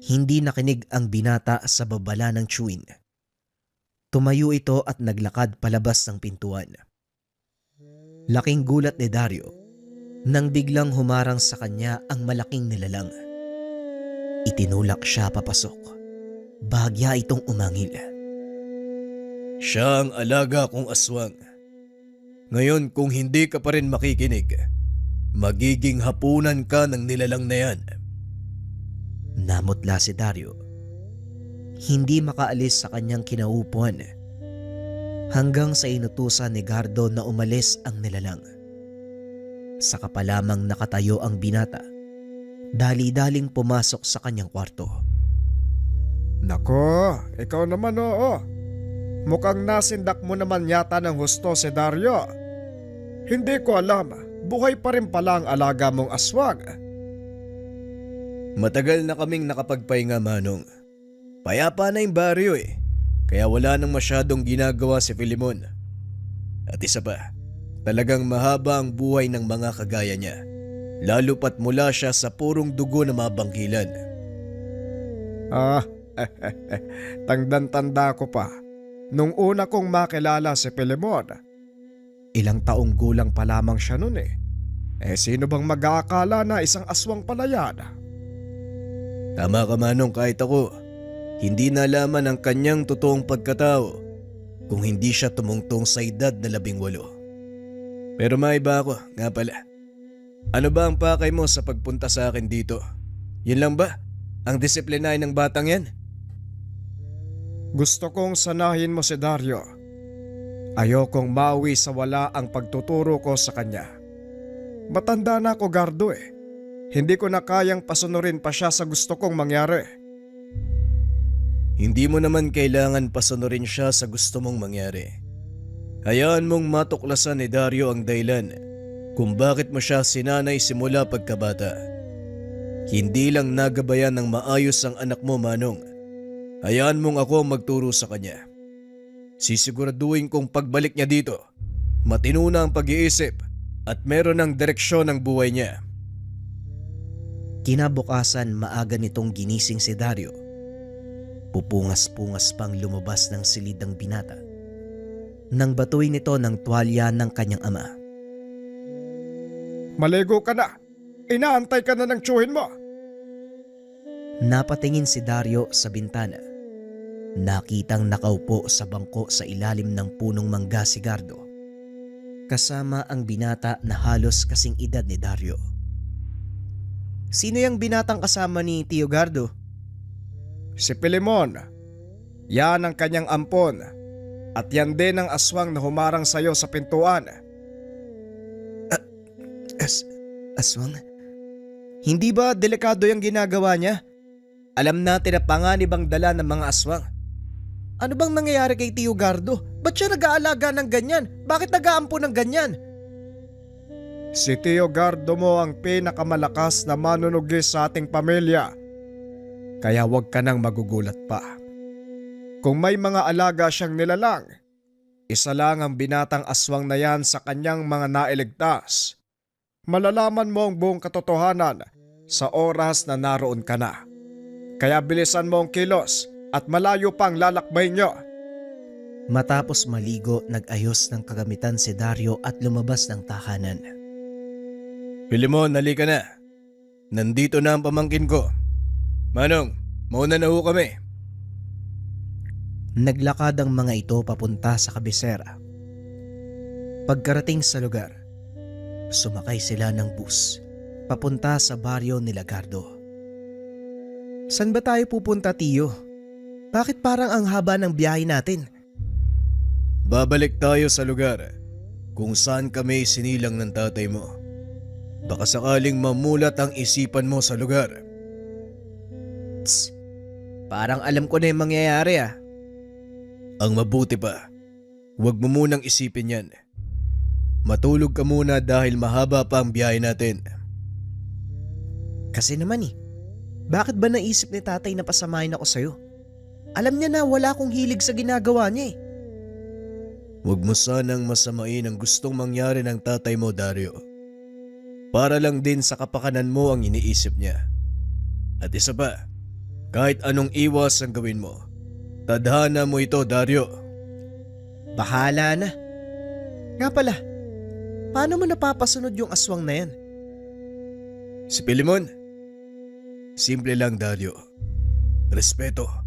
Hindi nakinig ang binata sa babala ng chewin. Tumayo ito at naglakad palabas ng pintuan. Laking gulat ni Dario nang biglang humarang sa kanya ang malaking nilalang. Itinulak siya papasok. Bahagya itong umangil. Siya ang alaga kong aswang. Ngayon kung hindi ka pa rin makikinig, magiging hapunan ka ng nilalang na yan. Namutla si Dario. Hindi makaalis sa kanyang kinaupuan hanggang sa inutusan ni Gardo na umalis ang nilalang. Saka pa lamang nakatayo ang binata, dali-daling pumasok sa kanyang kwarto. Nako, ikaw naman oo. Mukhang nasindak mo naman yata ng husto si Dario. Hindi ko alam, buhay pa rin pala ang alaga mong aswang. Matagal na kaming nakapagpahinga, Manong. Payapa na yung baryo kaya wala nang masyadong ginagawa si Filimon. At isa pa, talagang mahaba ang buhay ng mga kagaya niya, lalo pat mula siya sa purong dugo na mabangkilan. Tandang-tanda ko pa. Nung una kong makilala si Filemon, ilang taong gulang pa lamang siya nun sino bang mag-aakala na isang aswang pala yan? Tama ka, Manong, kahit ako. Hindi nalaman ang kanyang totoong pagkatao kung hindi siya tumungtong sa edad na 18. Pero maiba ako, nga pala. Ano ba ang pakay mo sa pagpunta sa akin dito? Yun lang ba? Ang disiplinahin ng batang yan? Gusto kong sanahin mo si Dario. Ayokong mawi sa wala ang pagtuturo ko sa kanya. Matanda na ako, Gardo Hindi ko na kayang pasunurin pa siya sa gusto kong mangyari. Hindi mo naman kailangan pasunurin siya sa gusto mong mangyari. Hayaan mong matuklasan ni Dario ang dahilan kung bakit mo siya sinanay simula pagkabata. Hindi lang nagabayan ng maayos ang anak mo, Manong. Hayaan mong ako magturo sa kanya. Sisiguraduhin kong pagbalik niya dito, matino na ang pag-iisip at meron ng direksyon ang buhay niya. Kinabukasan maaga nitong ginising si Dario. Pupungas-pungas pang lumabas ng silid ang binata nang batuin nito ng tuwalya ng kanyang ama. Maligo ka na! Inaantay ka na ng tsuhin mo! Napatingin si Dario sa bintana. Nakitang nakaupo sa bangko sa ilalim ng punong mangga si Gardo, kasama ang binata na halos kasing edad ni Dario. Sino yung binatang kasama ni Tio Gardo? Si Filemon. Yan ang kanyang ampon. At yan din ang aswang na humarang sayo sa pintuan. Aswang? Hindi ba delikado yung ginagawa niya? Alam natin na panganib ang dala ng mga aswang. Ano bang nangyayari kay Tio Gardo? Ba't siya nag-aalaga ng ganyan? Bakit nag-aampo ng ganyan? Si Tio Gardo mo ang pinakamalakas na manunugis sa ating pamilya. Kaya huwag ka nang magugulat pa. Kung may mga alaga siyang nilalang, isa lang ang binatang aswang na yan sa kanyang mga nailigtas. Malalaman mo ang buong katotohanan sa oras na naroon ka na. Kaya bilisan mo ang kilos at malayo pang lalakbay niyo. Matapos maligo, nag-ayos ng kagamitan si Dario at lumabas ng tahanan. Filemon, halika na. Nandito na ang pamangkin ko. Manong, mauna na ho kami. Naglakad ang mga ito papunta sa kabisera. Pagkarating sa lugar, sumakay sila ng bus papunta sa baryo nila Gardo. San ba tayo pupunta, Tio? Bakit parang ang haba ng biyahe natin? Babalik tayo sa lugar kung saan kami sinilang ng tatay mo. Baka sakaling mamulat ang isipan mo sa lugar. Tss, parang alam ko na yung mangyayari ah. Ang mabuti pa, huwag mo munang isipin yan. Matulog ka muna dahil mahaba pa ang biyahe natin. Kasi naman bakit ba naisip ni tatay na pasamahin ako sa'yo? Alam niya na wala akong hilig sa ginagawa niya eh. Huwag mo sanang masamain ang gustong mangyari ng tatay mo, Dario. Para lang din sa kapakanan mo ang iniisip niya. At isa pa, kahit anong iwas ang gawin mo, tadhana mo ito, Dario. Bahala na. Nga pala, paano mo napapasunod yung aswang na yan? Si Pilimon, simple lang, Dario. Respeto.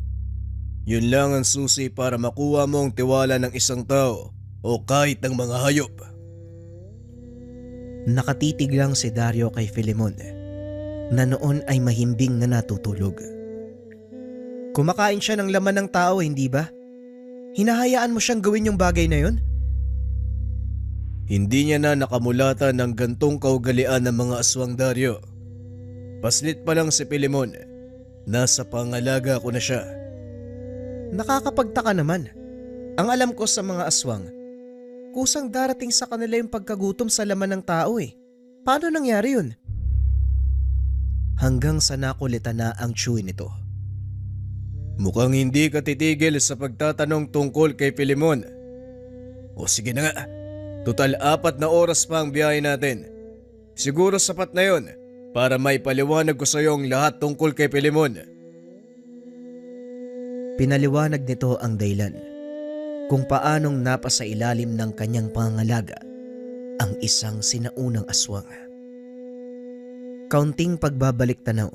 Yun lang ang susi para makuha mo ang tiwala ng isang tao o kahit ng mga hayop. Nakatitig lang si Dario kay Filemon na noon ay mahimbing na natutulog. Kumakain siya ng laman ng tao, hindi ba? Hinahayaan mo siyang gawin yung bagay na yun? Hindi niya na nakamulatan ng gantong kaugalian ng mga aswang, Dario. Paslit pa lang si Pilimon. Nasa pangalaga ko na siya. Nakakapagtaka naman. Ang alam ko sa mga aswang, kusang darating sa kanila yung pagkagutom sa laman ng tao eh. Paano nangyari yun? Hanggang sa nakulitan na ang chewy nito. Mukhang hindi ka titigil sa pagtatanong tungkol kay Pilimon. O sige na nga, total 4 na oras pa ang biyahe natin. Siguro sapat na yon para may paliwanag ko sa iyo ang lahat tungkol kay Pilimon. Pinaliwanag nito ang dahilan kung paanong napasa ilalim ng kanyang pangangalaga ang isang sinaunang aswang. Kaunting pagbabalik tanaw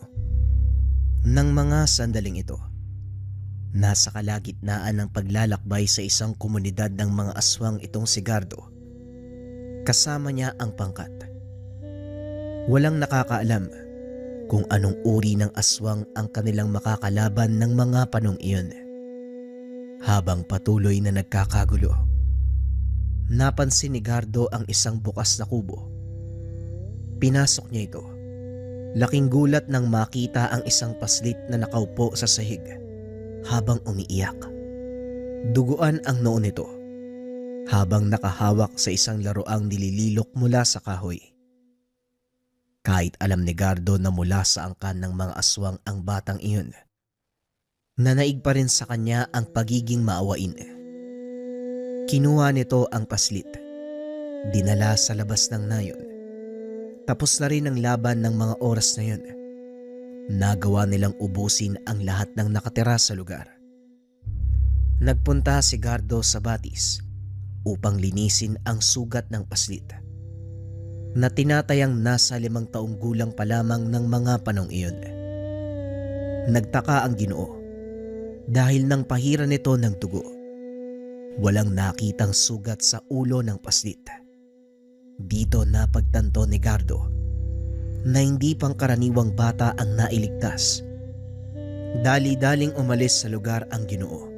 ng mga sandaling ito. Nasa kalagitnaan ng paglalakbay sa isang komunidad ng mga aswang itong si Gardo. Kasama niya ang pangkat. Walang nakakaalam kung anong uri ng aswang ang kanilang makakalaban ng mga panong iyon. Habang patuloy na nagkakagulo, napansin ni Gardo ang isang bukas na kubo. Pinasok niya ito. Laking gulat nang makita ang isang paslit na nakaupo sa sahig habang umiiyak. Duguan ang noo nito habang nakahawak sa isang laruang nilililok mula sa kahoy. Kahit alam ni Gardo na mula sa angkan ng mga aswang ang batang iyon, nanaig pa rin sa kanya ang pagiging maawain. Kinuha nito ang paslit, dinala sa labas ng nayon. Tapos na rin ang laban ng mga oras na yun. Nagawa nilang ubusin ang lahat ng nakatira sa lugar. Nagpunta si Gardo sa batis upang linisin ang sugat ng paslit na tinatayang nasa 5 taong gulang pa lamang ng mga panong iyon. Nagtaka ang Ginoo dahil nang pahira nito ng dugo, walang nakitang sugat sa ulo ng paslit. Dito napagtanto ni Gardo na hindi pangkaraniwang bata ang nailigtas. Dali-daling umalis sa lugar ang Ginoo.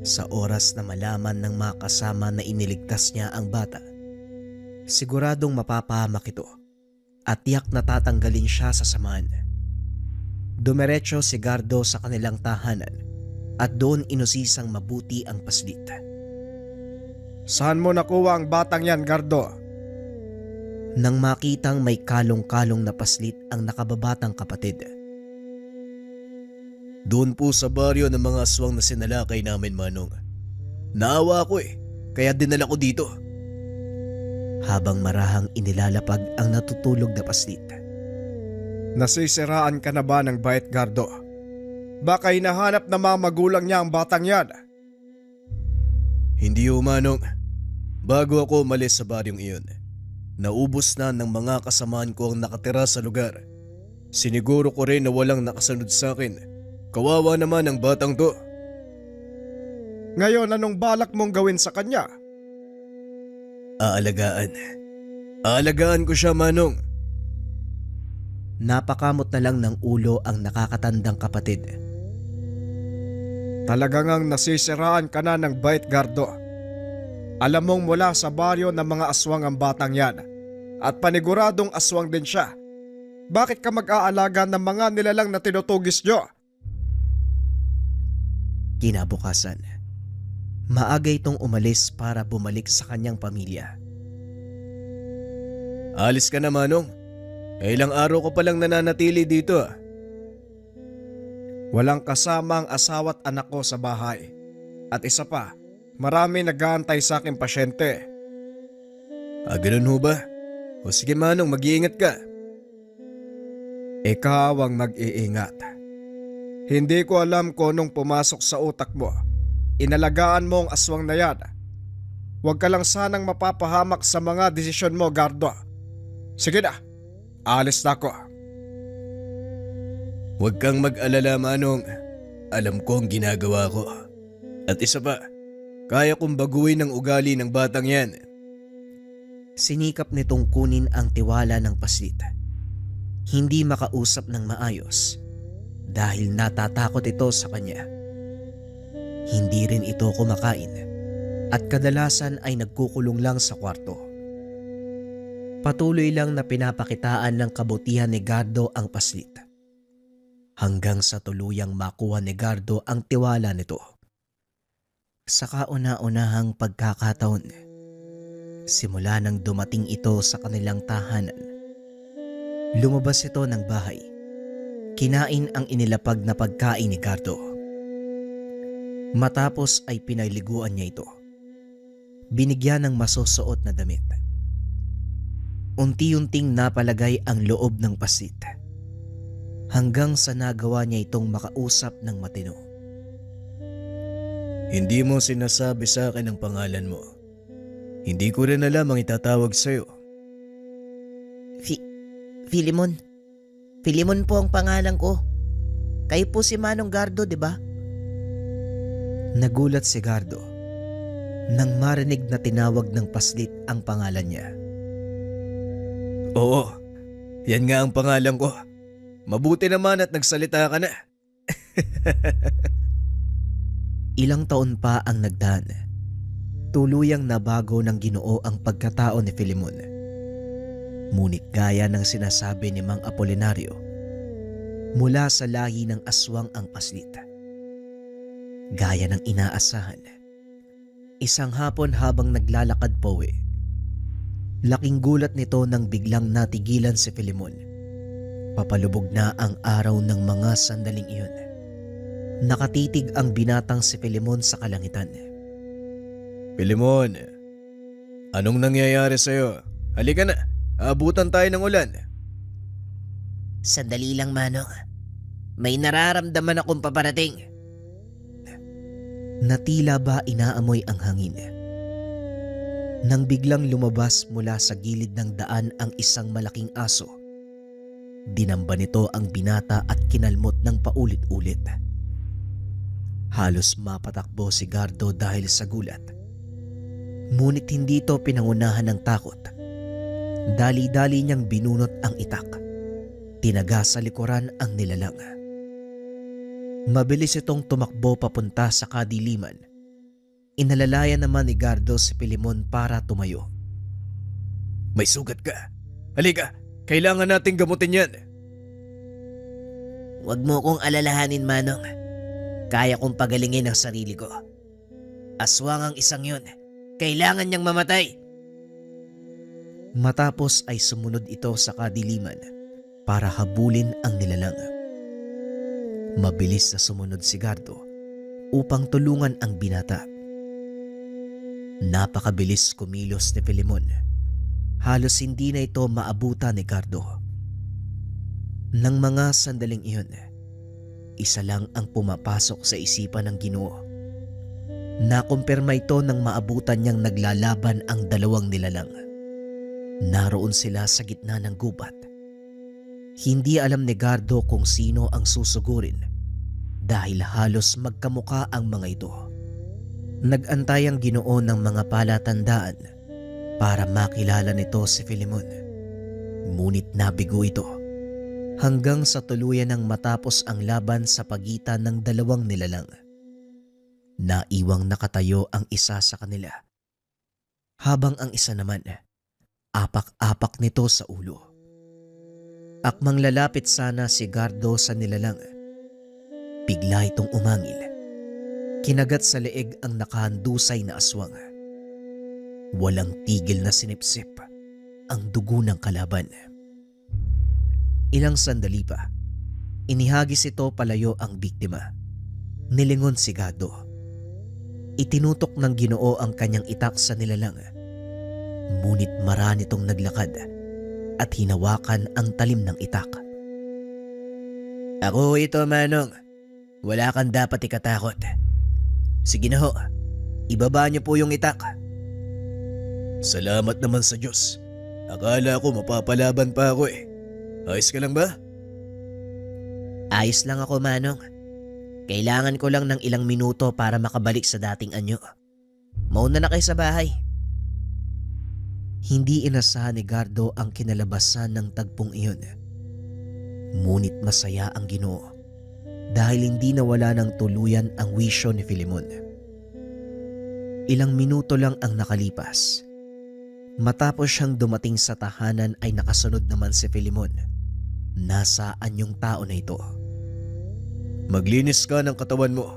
Sa oras na malaman ng mga kasama na iniligtas niya ang bata, siguradong mapapahamak ito at tiyak na tatanggalin siya sa samahan. Dumiretso si Gardo sa kanilang tahanan at doon inusisang mabuti ang paslit. Saan mo nakuha ang batang yan, Gardo? Nang makitang may kalong-kalong na paslit ang nakababatang kapatid. Doon po sa baryo ng mga aswang na sinalakay namin, Manong. Naawa ako kaya dinala ko dito. Habang marahang inilalapag ang natutulog na paslit. Nasisiraan ka na ba ng bait, Gardo? Baka hinahanap na mga magulang niya ang batang yan. Hindi ho, Manong. Bago ako umalis sa baryong iyon, naubos na ng mga kasamaan ko ang nakatira sa lugar. Siniguro ko rin na walang nakasunod sa akin. Kawawa naman ang batang to. Ngayon, anong balak mong gawin sa kanya? Aalagaan. Aalagaan ko siya, Manong. Napakamot na lang ng ulo ang nakakatandang kapatid. Talagang ang nasisiraan ka na ng bait, Gardo. Alam mong mula sa baryo ng mga aswang ang batang yan. at paniguradong aswang din siya. Bakit ka mag-aalaga ng mga nilalang na tinutugis nyo? Kinabukasan, maaga itong umalis para bumalik sa kanyang pamilya. Alis ka na, Manong. Ilang araw ko palang nananatili dito. Walang kasama ang asawa at anak ko sa bahay. At isa pa, marami nag-aantay sa aking pasyente. Ganun ho ba? O sige, Manong, mag-iingat ka. Ikaw ang mag-iingat. Hindi ko alam kung anong pumasok sa utak mo. Inalagaan mo ang aswang na yan. Huwag ka lang sanang mapapahamak sa mga desisyon mo, Gardo. Sige na, alis na ako. Huwag kang mag-alala, Manong. Alam ko ang ginagawa ko. At isa pa, kaya kong baguhin ang ugali ng batang yan. Sinikap nitong kunin ang tiwala ng paslit. Hindi makausap ng maayos dahil natatakot ito sa kanya. Hindi rin ito kumakain at kadalasan ay nagkukulong lang sa kwarto. Patuloy lang na pinapakitaan ng kabutihan ni Gardo ang paslit. Hanggang sa tuluyang makuha ni Gardo ang tiwala nito. Sa kauna-unahang pagkakataon, simula nang dumating ito sa kanilang tahanan, lumabas ito ng bahay. Kinain ang inilapag na pagkain ni Gardo. Matapos ay pinaliguan niya ito. Binigyan ng masusuot na damit. Unti-unting napalagay ang loob ng pasit. Hanggang sa nagawa niya itong makausap ng matino. Hindi mo sinasabi sa akin ang pangalan mo. Hindi ko rin alam ang itatawag sa'yo. Filimon. Filimon po ang pangalan ko. Kayo po si Manong Gardo, di ba? Nagulat si Gardo nang marinig na tinawag ng paslit ang pangalan niya. Oo, yan nga ang pangalan ko. Mabuti naman at nagsalita ka na. Ilang taon pa ang nagdaan. Tuluyang nabago ng Ginoo ang pagkatao ni Filimon. Ngunit gaya ng sinasabi ni Mang Apolinario, mula sa lahi ng aswang ang paslit. Gaya ng inaasahan, isang hapon habang naglalakad pauwi, laking gulat nito nang biglang natigilan si Filimon. Papalubog na ang araw ng mga sandaling iyon. Nakatitig ang binatang si Filimon sa kalangitan. Filimon, anong nangyayari sa'yo? Halika na, abutan tayo ng ulan. Sandali lang, Manong. May nararamdaman akong paparating. Natila ba inaamoy ang hangin? Nang biglang lumabas mula sa gilid ng daan ang isang malaking aso, dinamba nito ang binata at kinalmot ng paulit-ulit. Halos mapatakbo si Gardo dahil sa gulat. Ngunit hindi ito pinangunahan ng takot. Dali-dali niyang binunot ang itak. Tinaga sa likuran ang nilalang. Mabilis itong tumakbo papunta sa kadiliman. Inalalayan naman ni Gardo si Filimon para tumayo. May sugat ka. Halika, kailangan nating gamutin yan. Huwag mo kong alalahanin, Manong. Kaya kong pagalingin ang sarili ko. Aswang ang isang yun. Kailangan niyang mamatay. Matapos ay sumunod ito sa kadiliman para habulin ang nilalang. Mabilis na sumunod si Gardo upang tulungan ang binata. Napakabilis kumilos ni Filimon. Halos hindi na ito maabutan ni Gardo. Nang mga sandaling iyon, isa lang ang pumapasok sa isipan ng Ginoo. Nakumpirma ito nang maabutan niyang naglalaban ang dalawang nilalang. Naroon sila sa gitna ng gubat. Hindi alam ni Gardo kung sino ang susugurin dahil halos magkamuka ang mga ito. Nag-antay ang Ginoo ng mga palatandaan para makilala nito si Filimon. Ngunit nabigo ito hanggang sa tuluyan ng matapos ang laban sa pagitan ng dalawang nilalang. Naiwang nakatayo ang isa sa kanila habang ang isa naman Apak-apak nito sa ulo. Akmang lalapit sana si Gardo sa nilalang. Bigla itong umangil. Kinagat sa leeg ang nakahandusay na aswang. Walang tigil na sinipsip ang dugo ng kalaban. Ilang sandali pa, inihagis ito palayo ang biktima. Nilingon si Gardo. Itinutok ng Ginoo ang kanyang itak sa nilalang. Ngunit mara nitong naglakad at hinawakan ang talim ng itak. Ako ito, Manong. Wala kang dapat ikatakot. Sige na ho, ibaba niyo po yung itak. Salamat naman sa Diyos. Akala ko mapapalaban pa ako eh. Ayos ka lang ba? Ayos lang ako, Manong. Kailangan ko lang ng ilang minuto para makabalik sa dating anyo. Mauna na kayo sa bahay. Hindi inasahan ni Gardo ang kinalabasan ng tagpong iyon. Ngunit masaya ang Ginoo dahil hindi nawala ng tuluyan ang wisyo ni Filemon. Ilang minuto lang ang nakalipas. Matapos siyang dumating sa tahanan ay nakasunod naman si Filemon. Nasaan yung tao na ito? Maglinis ka ng katawan mo.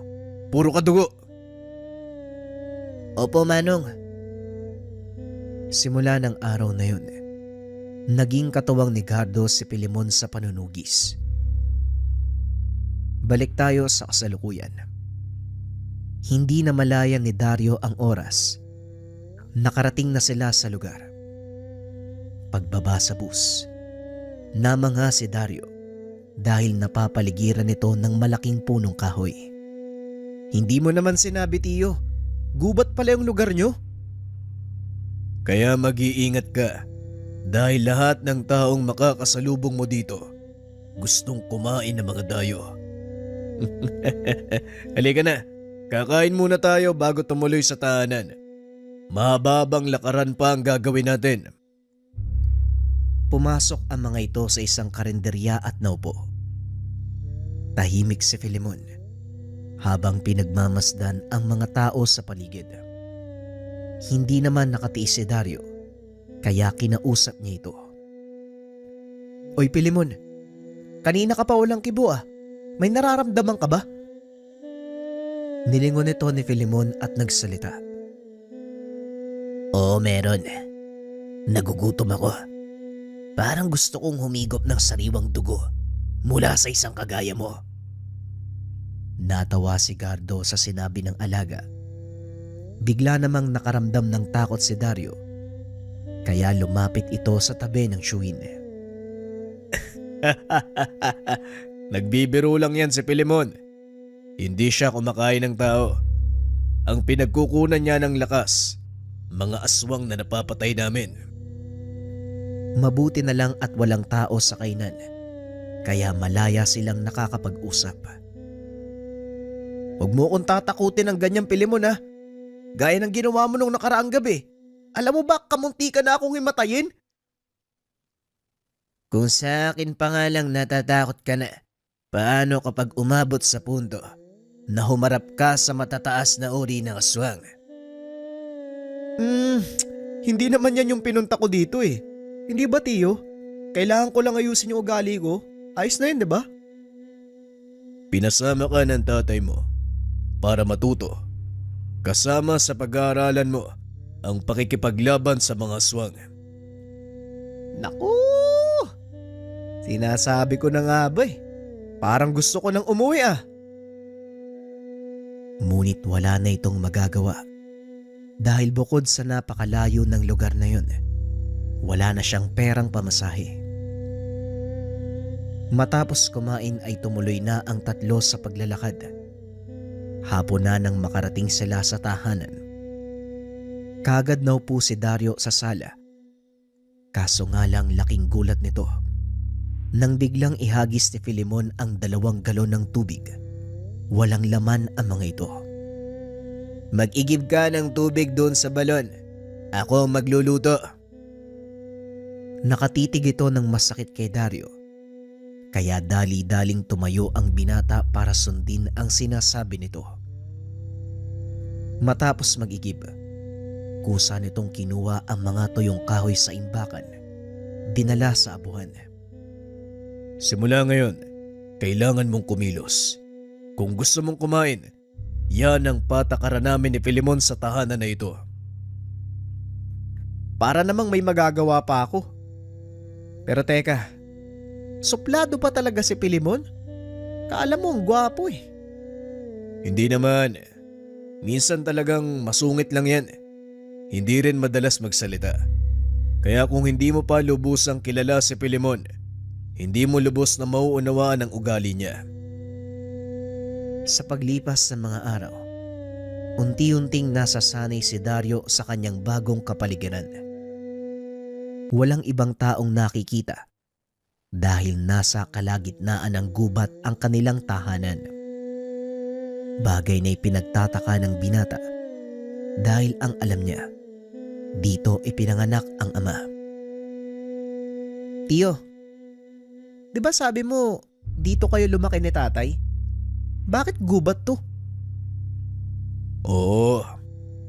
Puro ka dugo. Opo, Manong. Simula ng araw na yun, naging katuwang ni Gardo si Filemon sa panunugis. Balik tayo sa kasalukuyan. Hindi na malayan ni Dario ang oras. Nakarating na sila sa lugar. Pagbaba sa bus, namangha si Dario dahil napapaligiran nito ng malaking punong kahoy. Hindi mo naman sinabi, Tiyo. Gubat pala yung lugar nyo. Kaya mag-iingat ka dahil lahat ng taong makakasalubong mo dito gustong kumain ng mga dayo. Halika na, kakain muna tayo bago tumuloy sa tahanan. Mahababang lakaran pa ang gagawin natin. Pumasok ang mga ito sa isang karinderya at naupo. Tahimik si Filemon habang pinagmamasdan ang mga tao sa paligid. Hindi naman nakatiis si Dario, kaya kinausap niya ito. Oy Filemon, kanina ka pa walang kibo ah. May nararamdaman ka ba? Nilingon ito ni Filemon at nagsalita. Oo, meron. Nagugutom ako. Parang gusto kong humigop ng sariwang dugo mula sa isang kagaya mo. Natawa si Gardo sa sinabi ng alaga. Bigla namang nakaramdam ng takot si Dario, kaya lumapit ito sa tabi ng Shuin. Nagbibiro lang yan si Filemon. Hindi siya kumakain ng tao. Ang pinagkukunan niya ng lakas, mga aswang na napapatay namin. Mabuti na lang at walang tao sa kainan, kaya malaya silang nakakapag-usap. Huwag mo kong tatakutin ng ganyang Filemon ha. Gaya ng ginawa mo nung nakaraang gabi. Alam mo ba, kamunti ka na akong himatayin? Kung sa akin pa nga lang natatakot ka na, paano kapag umabot sa punto na humarap ka sa matataas na uri ng aswang? Hindi naman yan yung pinunta ko dito eh. Hindi ba, Tiyo? Kailangan ko lang ayusin yung ugali ko. Ayos na yun, di ba? Pinasama ka ng tatay mo para matuto. Kasama sa pag-aaralan mo ang pakikipaglaban sa mga aswang. Naku! Sinasabi ko na nga ba eh. Parang gusto ko nang umuwi ah. Ngunit wala na itong magagawa. Dahil bukod sa napakalayo ng lugar na yun, wala na siyang perang pamasahe. Matapos kumain ay tumuloy na ang tatlo sa paglalakad. Hapon na nang makarating sila sa tahanan. Kagad na upo si Dario sa sala. Kaso nga lang laking gulat nito nang biglang ihagis ni Filemon ang 2 galon ng tubig. Walang laman ang mga ito. Mag-igib ka ng tubig doon sa balon. Ako ang magluluto. Nakatitig ito ng masakit kay Dario. Kaya dali-daling tumayo ang binata para sundin ang sinasabi nito. Matapos mag-igib, Kusa nitong kinuha ang mga tuyong kahoy sa imbakan, dinala sa abuhan. Simula ngayon, kailangan mong kumilos. Kung gusto mong kumain, yan ang patakaran namin ni Filemon sa tahanan na ito. Para namang may magagawa pa ako. Pero teka, suplado pa talaga si Filemon? Kaalam mo ang gwapo eh. Hindi naman. Minsan talagang masungit lang yan. Hindi rin madalas magsalita. Kaya kung hindi mo pa lubusang kilala si Filemon, hindi mo lubos na mauunawaan ang ugali niya. Sa paglipas ng mga araw, unti-unting nasasanay si Dario sa kanyang bagong kapaligiran. Walang ibang taong nakikita dahil nasa kalagitnaan ng gubat ang kanilang tahanan. Bagay na ipinagtataka ng binata dahil ang alam niya, dito ipinanganak ang ama. Tiyo, di ba sabi mo dito kayo lumaki ni tatay? Bakit gubat to? Oo,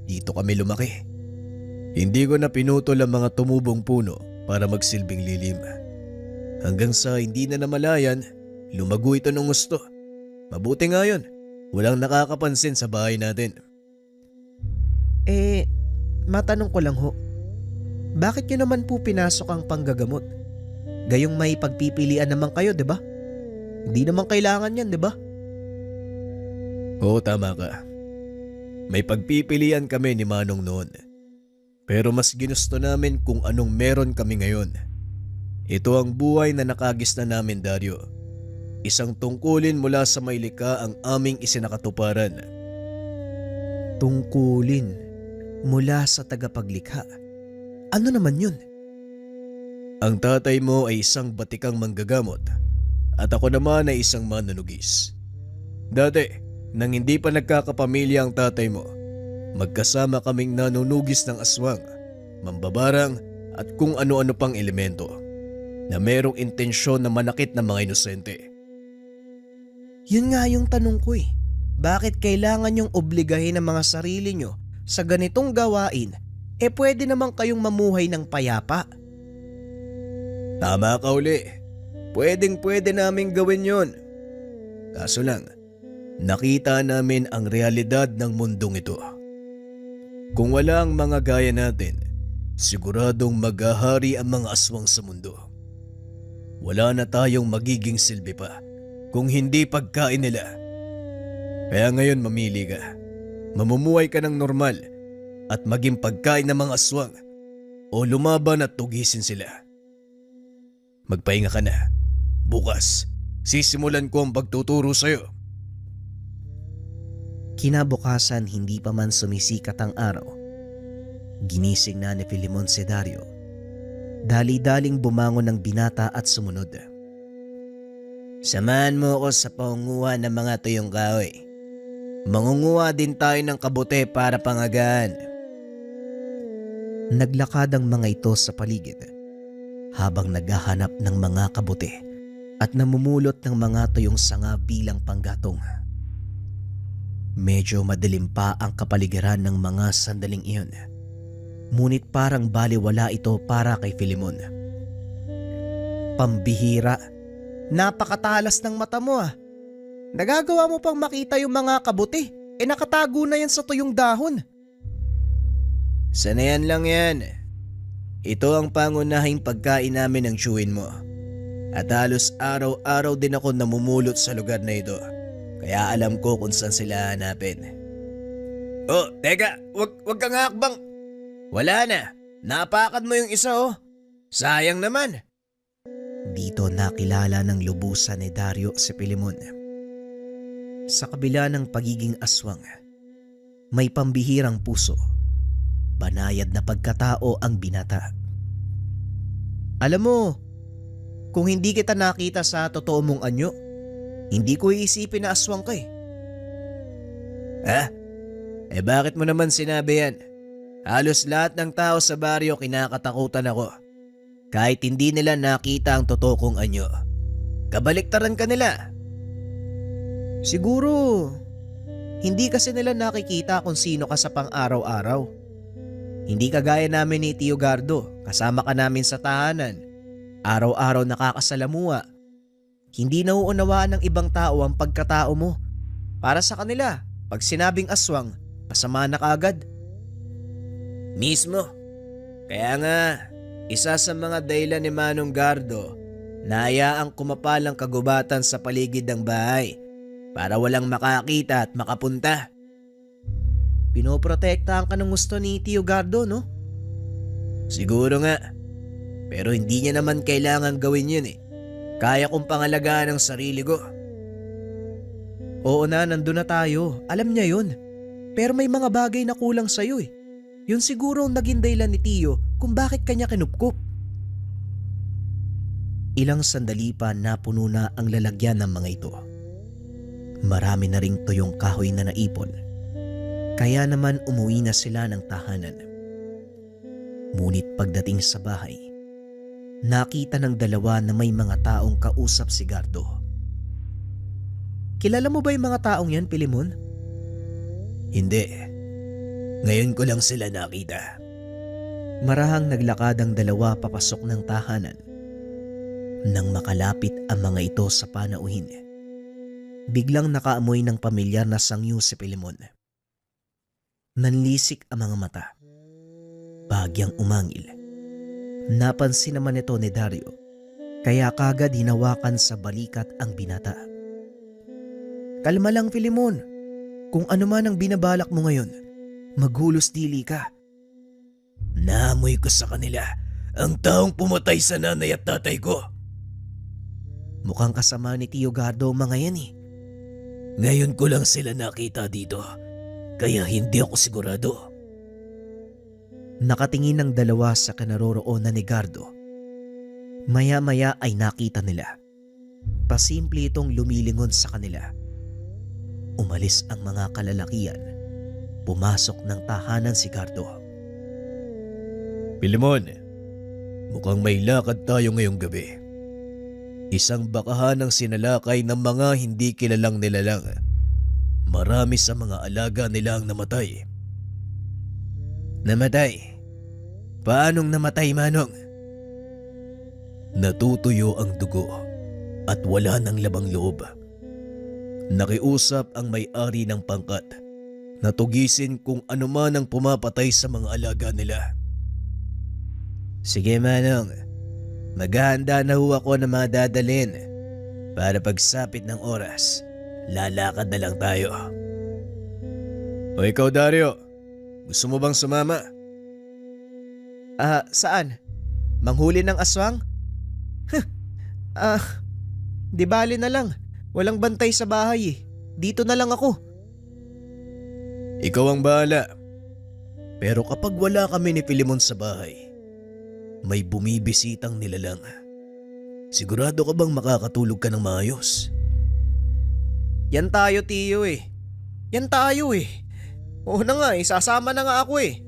dito kami lumaki. Hindi ko na pinutol ang mga tumubong puno para magsilbing lilim. Hanggang sa hindi na namalayan, lumago ito ng gusto. Mabuti nga yun, walang nakakapansin sa bahay natin. Matanong ko lang ho, bakit nyo naman po pinasok ang panggagamot? Gayong may pagpipilian naman kayo, di ba? Hindi naman kailangan yan, di ba? Oo, tama ka. May pagpipilian kami ni Manong noon. Pero mas ginusto namin kung anong meron kami ngayon. Ito ang buhay na nakagis na namin, Dario. Isang tungkulin mula sa may likha ang aming isinakatuparan. Tungkulin mula sa tagapaglikha. Ano naman yun? Ang tatay mo ay isang batikang manggagamot at ako naman ay isang manunugis. Dati, nang hindi pa nagkakapamilya ang tatay mo, magkasama kaming nanunugis ng aswang, mambabarang at kung ano-ano pang elemento na merong intensyon na manakit ng mga inosente. Yun nga yung tanong ko eh. Bakit kailangan yung obligahin ang mga sarili nyo sa ganitong gawain? Pwede naman kayong mamuhay ng payapa. Tama ka uli. Pwedeng-pwede namin gawin yon. Kaso lang, nakita namin ang realidad ng mundong ito. Kung wala ang mga gaya natin, siguradong maghahari ang mga aswang sa mundo. Wala na tayong magiging silbi pa kung hindi pagkain nila. Kaya ngayon mamili ka. Mamumuhay ka ng normal at maging pagkain ng mga aswang o lumaban at tugisin sila. Magpahinga ka na. Bukas, sisimulan ko ang pagtuturo sa'yo. Kinabukasan hindi pa man sumisikat ang araw. Ginising na ni Filemon si Dario. Dali-daling bumangon ng binata at sumunod. Samahan mo ako sa pangunguha ng mga tuyong kahoy. Mangunguha din tayo ng kabute para pangagaan. Naglakad ang mga ito sa paligid habang naghahanap ng mga kabute at namumulot ng mga tuyong sanga bilang panggatong. Medyo madilim pa ang kapaligiran ng mga sandaling iyon. Ngunit parang baliwala ito para kay Filemon. Pambihira, napakatalas ng mata mo ah. Nagagawa mo pang makita yung mga kabuti. Nakatago na yan sa tuyong dahon. Sanayan lang yan. Ito ang pangunahing pagkain namin ng tiyuhin mo. At halos araw-araw din ako namumulot sa lugar na ito. Kaya alam ko kung saan sila hanapin. Oh, teka, wag kang hakbang. Wala na, napakan mo yung isa oh. Sayang naman. Dito nakilala ng lubusan ni Dario si Filemon. Sa kabila ng pagiging aswang, may pambihirang puso. Banayad na pagkatao ang binata. Alam mo, kung hindi kita nakita sa totoo mong anyo, hindi ko iisipin na aswang ka eh. Ha? Bakit mo naman sinabi yan? Halos lahat ng tao sa baryo kinakatakutan ako. Kahit hindi nila nakita ang totoo kong anyo. Kabaliktaran ka nila. Siguro, hindi kasi nila nakikita kung sino ka sa pang-araw-araw. Hindi kagaya namin ni Tio Gardo, kasama ka namin sa tahanan. Araw-araw nakakasalamuha. Hindi nauunawaan ng ibang tao ang pagkatao mo. Para sa kanila, pag sinabing aswang, masama na kaagad. Mismo. Kaya nga, isa sa mga dahilan ni Manong Gardo na hayaang kumapalang kagubatan sa paligid ng bahay para walang makakita at makapunta. Pinoprotektahan ka ng gusto ni Tio Gardo, no? Siguro nga. Pero hindi niya naman kailangan gawin yun eh. Kaya kong pangalagaan ang sarili ko. Oo na, nandun na tayo. Alam niya yun. Pero may mga bagay na kulang sa'yo eh. Yun siguro ang naging dahilan ni Tio kung bakit kanya kinupkup. Ilang sandali pa napuno na ang lalagyan ng mga ito. Marami na ring tuyong kahoy na naipon. Kaya naman umuwi na sila ng tahanan. Ngunit pagdating sa bahay, nakita ng dalawa na may mga taong kausap si Gardo. Kilala mo ba yung mga taong yan, Pilimon? Hindi. Ngayon ko lang sila nakita. Marahang naglakad ang dalawa papasok ng tahanan. Nang makalapit ang mga ito sa panauhin, biglang nakaamoy ng pamilyar na sangyu si Pilimon. Nanlisik ang mga mata. Bagyang umangil. Napansin naman ito ni Dario, kaya kagad hinawakan sa balikat ang binata. Kalma lang, Pilimon. Kung ano man ang binabalak mo ngayon, maghulos dili ka. Naamoy ko sa kanila ang taong pumatay sa nanay at tatay ko. Mukhang kasama ni Tio Gardo mga yan eh. Ngayon ko lang sila nakita dito, kaya hindi ako sigurado. Nakatingin ang dalawa sa kinaroroonan ni Gardo. Maya-maya ay nakita nila. Pasimple itong lumilingon sa kanila. Umalis ang mga kalalakian. Pumasok ng tahanan si Gardo. Pilimon, mukhang may lakad tayo ngayong gabi. Isang bakahan ng sinalakay ng mga hindi kilalang nilalang. Marami sa mga alaga nila ang namatay. Namatay? Paanong namatay, Manong? Natutuyo ang dugo at wala ng labang loob. Nakiusap ang may-ari ng pangkat na tugisin kung ano man ang pumapatay sa mga alaga nila. Sige, Manong. Maghahanda na ho ako ng mga dadalhin para pagsapit ng oras, lalakad na lang tayo. O ikaw, Dario, gusto mo bang sumama? Saan? Manghuli ng aswang? Di bali na lang. Walang bantay sa bahay eh. Dito na lang ako. Ikaw ang bahala. Pero kapag wala kami ni Pilimon sa bahay, may bumibisitang nilalang. Sigurado ka bang makakatulog ka ng maayos? Yan tayo, Tio eh. Yan tayo eh. Oo na nga eh, sasama na nga ako eh.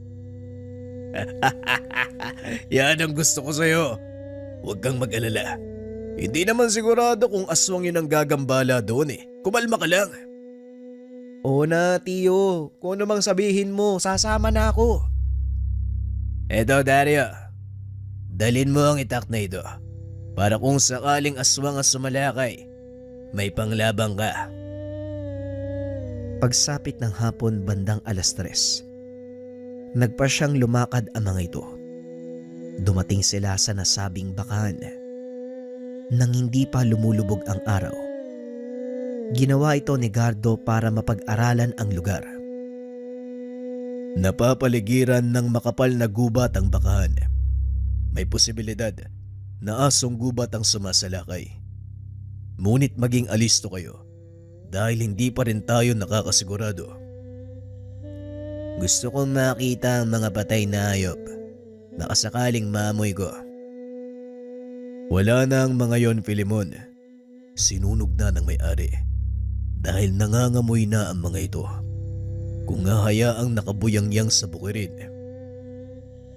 Yan ang gusto ko sa'yo. Huwag kang mag-alala. Hindi naman sigurado kung aswang yun ang gagambala doon eh. Kumalma ka lang. Oo na, Tio. Kung ano mang sabihin mo, sasama na ako. Eto, Dario. Dalin mo ang itak na ito para kung sakaling aswang ang sumalakay, may panglabang ka. Pagsapit ng hapon bandang 3:00, nagpa siyang lumakad ang mga ito. Dumating sila sa nasabing bakahan. Nang hindi pa lumulubog ang araw, ginawa ito ni Gardo para mapag-aralan ang lugar. Napapaligiran ng makapal na gubat ang bakahan. May posibilidad na asong gubat ang sumasalakay. Ngunit maging alisto kayo dahil hindi pa rin tayo nakakasigurado. Gusto kong makita ang mga patay na hayop. Baka sakaling maamoy ko. Wala na ang mga yon, Pilimon. Sinunog na ng may-ari dahil nangangamoy na ang mga ito. Kung hahayaang nakabuyangyang sa bukirin.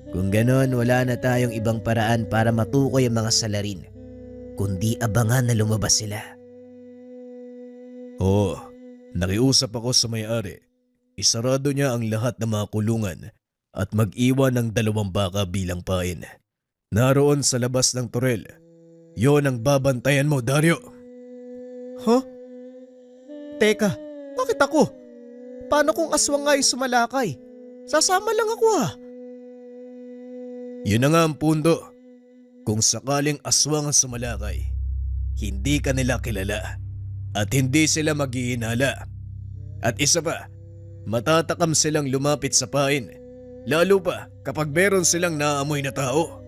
Kung ganon, wala na tayong ibang paraan para matukoy ang mga salarin, kundi abangan na lumabas sila. Oo, nakiusap ako sa may-ari. Isarado niya ang lahat ng mga kulungan at mag-iwan ng 2 baka bilang pain. Naroon sa labas ng turel. Yon ang babantayan mo, Dario. Huh? Teka, bakit ako? Paano kung aswang nga yung sumalakay? Sasama lang ako Yun na nga ang punto. Kung sakaling aswang ang sumalakay, hindi ka nila kilala at hindi sila maghihinala. At isa pa, matatakam silang lumapit sa pain, lalo pa kapag meron silang naamoy na tao.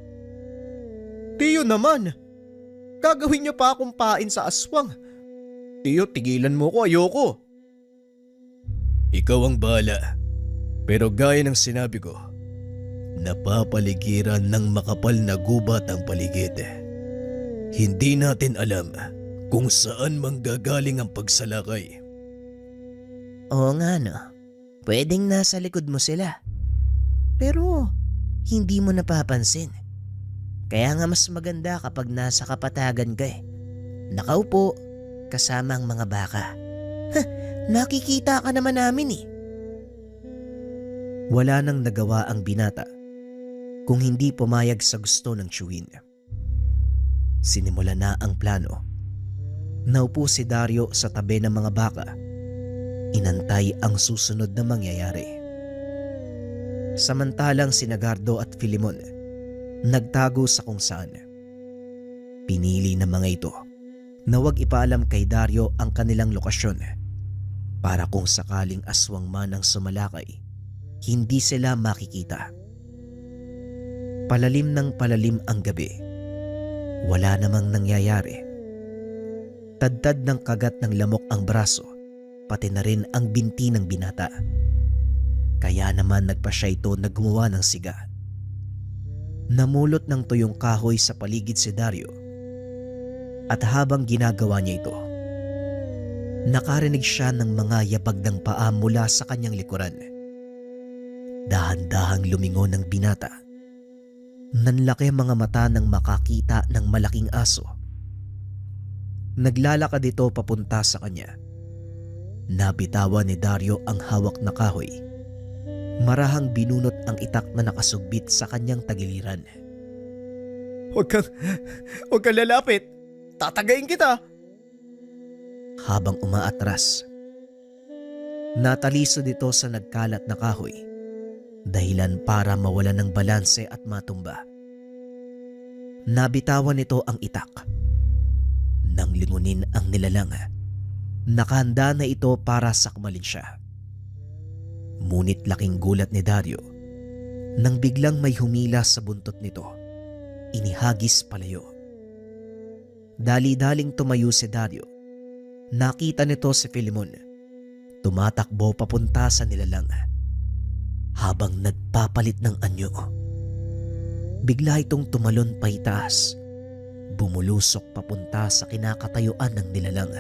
Tiyo naman, gagawin niyo pa akong pain sa aswang. Tiyo, tigilan mo ko, ayoko. Ikaw ang bahala. Pero gaya ng sinabi ko, napapaligiran ng makapal na gubat ang paligid. Hindi natin alam kung saan manggagaling ang pagsalakay. Oo nga no, pwedeng nasa likod mo sila. Pero hindi mo napapansin. Kaya nga mas maganda kapag nasa kapatagan ka Nakaupo, kasama ang mga baka. Nakikita ka naman namin Wala nang nagawa ang binata kung hindi pumayag sa gusto ng tiyuhin. Sinimula na ang plano. Naupo si Dario sa tabi ng mga baka. Inantay ang susunod na mangyayari. Samantalang si Nagardo at Filimon nagtago sa kung saan. Pinili ng mga ito na huwag ipaalam kay Dario ang kanilang lokasyon para kung sakaling aswang man ang sumalakay, hindi sila makikita. Palalim ng palalim ang gabi. Wala namang nangyayari. Tadtad ng kagat ng lamok ang braso, pati na rin ang binti ng binata. Kaya naman nagpa siya ito na gumawa ng siga. Namulot ng tuyong kahoy sa paligid si Dario. At habang ginagawa niya ito, nakarinig siya ng mga yabag ng paa mula sa kanyang likuran. Dahan-dahang lumingon ng binata. Nanlaki ang mga mata nang makakita ng malaking aso. Naglalakad ito papunta sa kanya. Nabitawan ni Dario ang hawak na kahoy. Marahang binunot ang itak na nakasugbit sa kanyang tagiliran. Huwag kang lalapit. Tatagayin kita. Habang umaatras, nataliso dito sa nagkalat na kahoy, dahilan para mawalan ng balanse at matumba. Nabitawan nito ang itak. Nang lingunin ang nilalang, nakahanda na ito para sakmalin siya. Ngunit laking gulat ni Dario nang biglang may humila sa buntot nito. Inihagis palayo. Dali-daling tumayo si Dario. Nakita nito si Filimon. Tumatakbo papunta sa nilalang habang nagpapalit ng anyo. Bigla itong tumalon pa itaas. Bumulusok papunta sa kinakatayuan ng nilalang.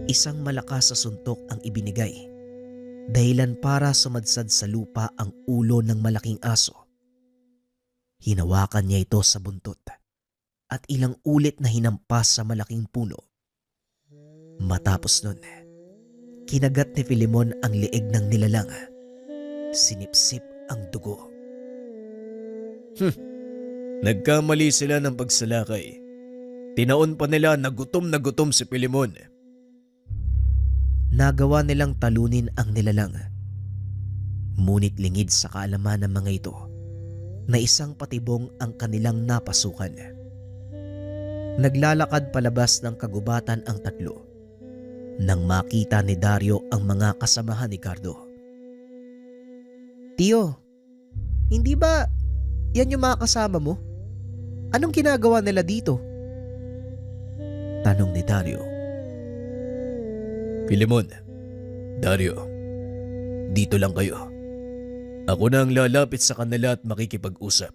Isang malakas sa suntok ang ibinigay, dahilan para sumadsad sa lupa ang ulo ng malaking aso. Hinawakan niya ito sa buntot at ilang ulit na hinampas sa malaking puno. Matapos nun, kinagat ni Filimon ang leeg ng nilalang. Sinipsip ang dugo. Nagkamali sila ng pagsalakay. Tinaon pa nila na gutom si Filimon. Nagawa nilang talunin ang nilalang. Ngunit lingid sa kaalaman ng mga ito na isang patibong ang kanilang napasukan. Naglalakad palabas ng kagubatan ang tatlo nang makita ni Dario ang mga kasamahan ni Cardo. Tiyo, hindi ba yan yung mga kasama mo? Anong ginagawa nila dito? Tanong ni Dario. Filimon, Dario, dito lang kayo. Ako na ang lalapit sa kanila at makikipag-usap.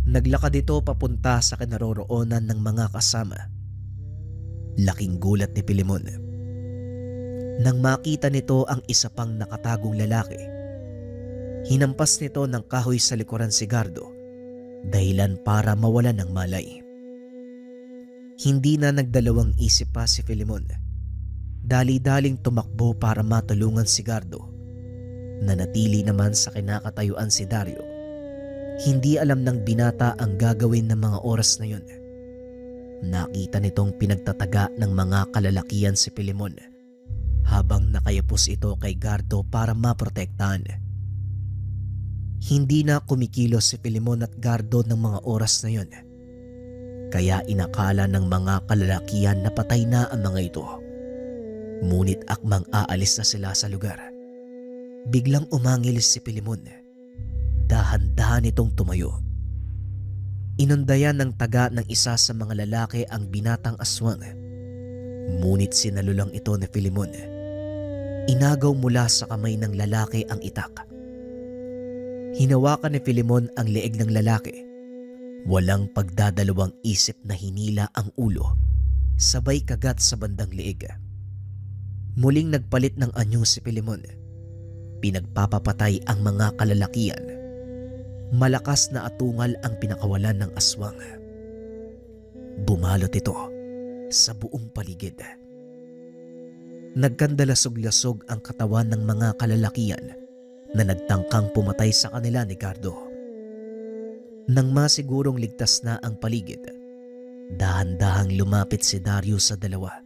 Naglakad ito papunta sa kinaroroonan ng mga kasama. Laking gulat ni Filimon nang makita nito ang isa pang nakatagong lalaki. Hinampas nito ng kahoy sa likuran si Gardo, dahilan para mawalan ng malay. Hindi na nagdalawang isip pa si Filimon. Dali-daling tumakbo para matulungan si Gardo. Nanatili naman sa kinakatayuan si Dario. Hindi alam ng binata ang gagawin ng mga oras na yun. Nakita nitong pinagtataga ng mga kalalakian si Filemon habang nakayapos ito kay Gardo para maprotektahan. Hindi na kumikilos si Filemon at Gardo ng mga oras na yun. Kaya inakala ng mga kalalakian na patay na ang mga ito. Ngunit akmang aalis na sila sa lugar, biglang umangilis si Filemon. Dahan-dahan itong tumayo. Inundayan ng taga ng isa sa mga lalaki ang binatang aswang. Ngunit sinalulang ito ni Filemon. Inagaw mula sa kamay ng lalaki ang itak. Hinawakan ni Filemon ang leeg ng lalaki. Walang pagdadalawang isip na hinila ang ulo, sabay kagat sa bandang leeg. Muling nagpalit ng anyo si Filemon. Pinagpapapatay ang mga kalalakian. Malakas na atungal ang pinakawalan ng aswang. Bumalot ito sa buong paligid. Nagkandalasog-lasog ang katawan ng mga kalalakian na nagtangkang pumatay sa kanila ni Gardo. Nang masigurong ligtas na ang paligid, dahan-dahang lumapit si Dario sa dalawa.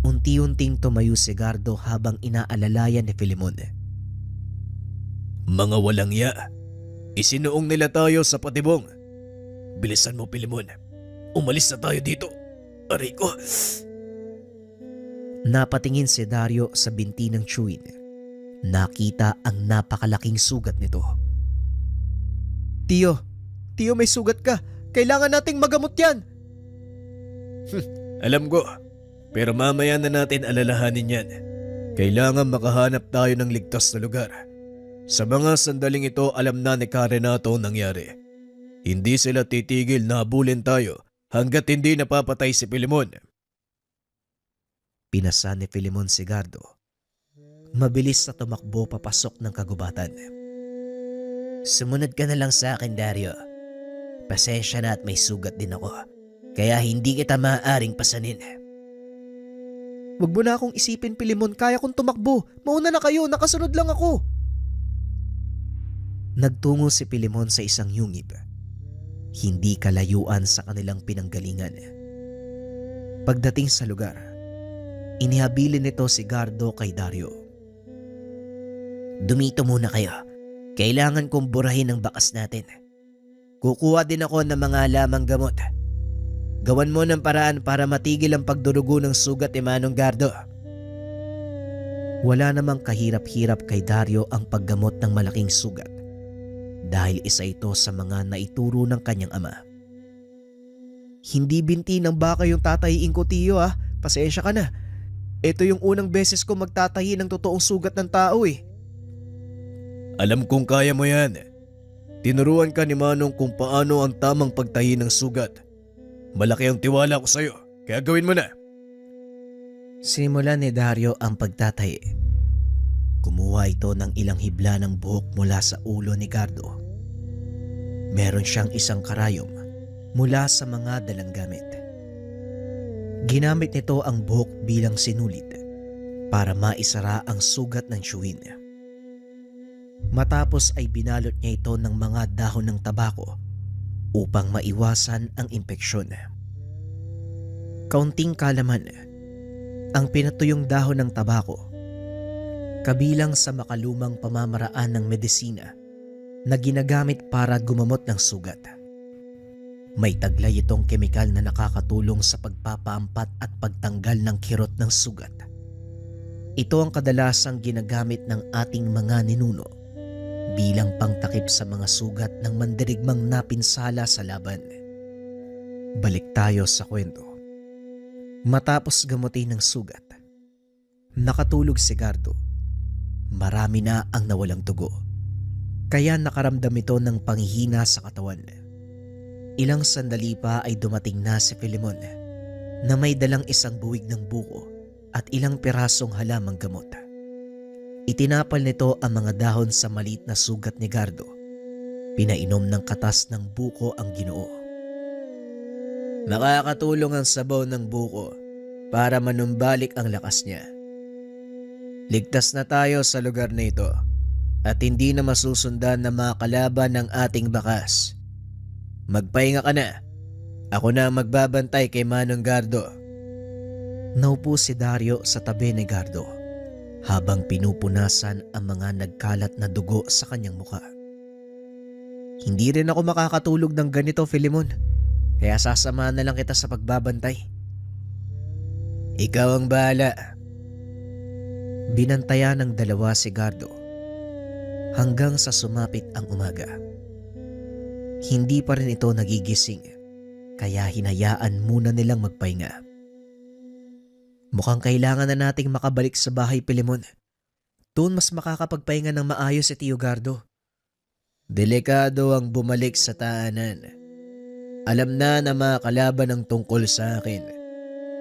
Unti-unting tumayo si Gardo habang inaalalayan ni Filemon. Mga walang ya, isinuong nila tayo sa patibong. Bilisan mo, Filemon. Umalis na tayo dito. Aray ko. Napatingin si Dario sa binti ng Chewin. Nakita ang napakalaking sugat nito. Tiyo, may sugat ka. Kailangan nating magamot yan. Alam ko, pero mamaya na natin alalahanin yan. Kailangan makahanap tayo ng ligtas na lugar. Sa mga sandaling ito, alam na ni Karenato ang nangyari. Hindi sila titigil na habulin tayo hanggat hindi napapatay si Filemon. Pinasa ni Filemon si Gardo. Mabilis na tumakbo papasok ng kagubatan. Sumunod ka na lang sa akin, Dario. Pasensya na at may sugat din ako. Kaya hindi kita maaaring pasanin. Huwag mo na akong isipin, Filemon. Kaya kong tumakbo. Mauna na kayo. Nakasunod lang ako. Nagtungo si Filemon sa isang yungib. Hindi kalayuan sa kanilang pinanggalingan. Pagdating sa lugar, inihabilin nito si Gardo kay Dario. Dumito muna kayo. Kailangan kong burahin ang bakas natin. Kukuha din ako ng mga lamang gamot. Gawan mo ng paraan para matigil ang pagdurugo ng sugat ni Manong Gardo. Wala namang kahirap-hirap kay Dario ang paggamot ng malaking sugat dahil isa ito sa mga naituro ng kanyang ama. Hindi binti ng baka yung tatahiin ko, Tiyo ah. Pasensya ka na. Ito yung unang beses ko magtatahi ng totoong sugat ng tao eh. Alam kong kaya mo yan. Tinuruan ka ni Manong kung paano ang tamang pagtahi ng sugat. Malaki ang tiwala ko sa'yo, kaya gawin mo na. Simulan ni Dario ang pagtatahi. Kumuha ito ng ilang hibla ng buhok mula sa ulo ni Gardo. Meron siyang isang karayom mula sa mga dalang gamit. Ginamit nito ang buhok bilang sinulit para maisara ang sugat ng Chewin. Matapos ay binalot niya ito ng mga dahon ng tabako upang maiwasan ang impeksyon. Kaunting kalaman, ang pinatuyong dahon ng tabako, kabilang sa makalumang pamamaraan ng medisina na ginagamit para gumamot ng sugat. May taglay itong kemikal na nakakatulong sa pagpapaampat at pagtanggal ng kirot ng sugat. Ito ang kadalasang ginagamit ng ating mga ninuno bilang pangtakip sa mga sugat ng mandirigmang napinsala sa laban. Balik tayo sa kwento. Matapos gamutin ng sugat, nakatulog si Gardo. Marami na ang nawalang dugo, kaya nakaramdam ito ng panghihina sa katawan. Ilang sandali pa ay dumating na si Filemon na may dalang isang buwig ng buko at ilang pirasong halamang gamot. Itinapal nito ang mga dahon sa maliit na sugat ni Gardo. Pinainom ng katas ng buko ang Ginoo. Nakakatulong ang sabaw ng buko para manumbalik ang lakas niya. Ligtas na tayo sa lugar na ito at hindi na masusundan ng mga kalaban ng ating bakas. Magpahinga ka na. Ako na ang magbabantay kay Manong Gardo. Naupo si Dario sa tabi ni Gardo habang pinupunasan ang mga nagkalat na dugo sa kanyang muka. Hindi rin ako makakatulog ng ganito, Filemon. Kaya sasamahan na lang kita sa pagbabantay. Ikaw ang bahala. Binantayan ng dalawa si Gardo hanggang sa sumapit ang umaga. Hindi pa rin ito nagigising kaya hinayaan muna nilang magpahinga. Mukhang kailangan na nating makabalik sa bahay, Filemon. Doon mas makakapagpahinga ng maayos si Tio Gardo. Delikado ang bumalik sa tahanan. Alam na ng mga kalaban ang tungkol sa akin.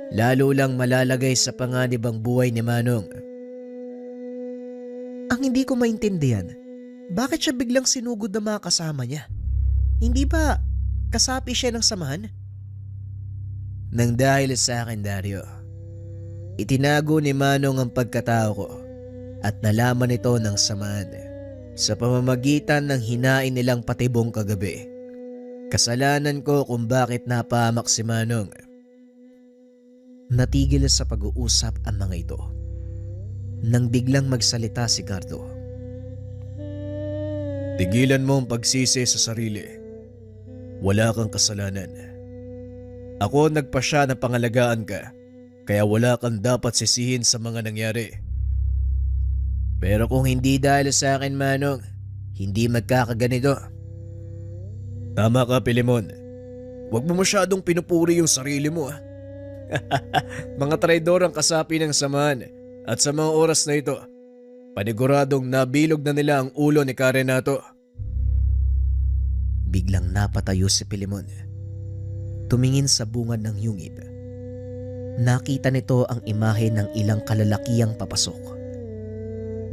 Lalo lang malalagay sa panganib ang buhay ni Manong. Ang hindi ko maintindihan, bakit siya biglang sinugod ng mga kasama niya? Hindi ba kasapi siya ng samahan? Nang dahil sa akin, Dario. Itinago ni Manong ang pagkatao ko at nalaman ito ng samahan sa pamamagitan ng hinain nilang patibong kagabi. Kasalanan ko kung bakit napahamak si Manong. Natigil sa pag-uusap ang mga ito nang biglang magsalita si Gardo. Tigilan mo ang pagsisi sa sarili. Wala kang kasalanan. Ako nagpasya na pangalagaan ka, kaya wala kang dapat sisihin sa mga nangyari. Pero kung hindi dahil sa akin, Manong, hindi magkakaganito. Tama ka, Filemon. Huwag mo masyadong pinupuri yung sarili mo. Mga traidor ang kasapi ng samahan at sa mga oras na ito, paniguradong nabilog na nila ang ulo ni Karenato. Biglang napatayo si Filemon. Tumingin sa bungad ng yungib. Nakita nito ang imahe ng ilang kalalakihang papasok.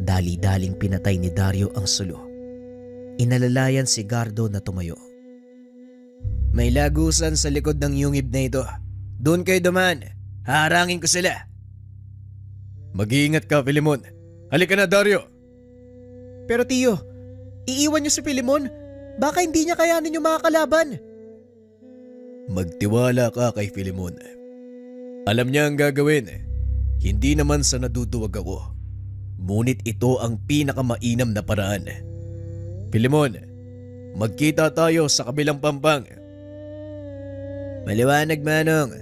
Dali-daling pinatay ni Dario ang sulo. Inalalayan si Gardo na tumayo. May lagusan sa likod ng yungib na ito. Doon kayo dumaan. Haharangin ko sila. Mag-iingat ka, Filemon. Halika na, Dario. Pero Tio, iiwan niyo si Filemon? Baka hindi niya kayanin yung mga kalaban. Magtiwala ka kay Filemon. Alam niya ang gagawin. Hindi naman sa naduduwag ako. Ngunit ito ang pinakamainam na paraan. Filemon, magkita tayo sa kabilang pampang. Maliwanag, Manong.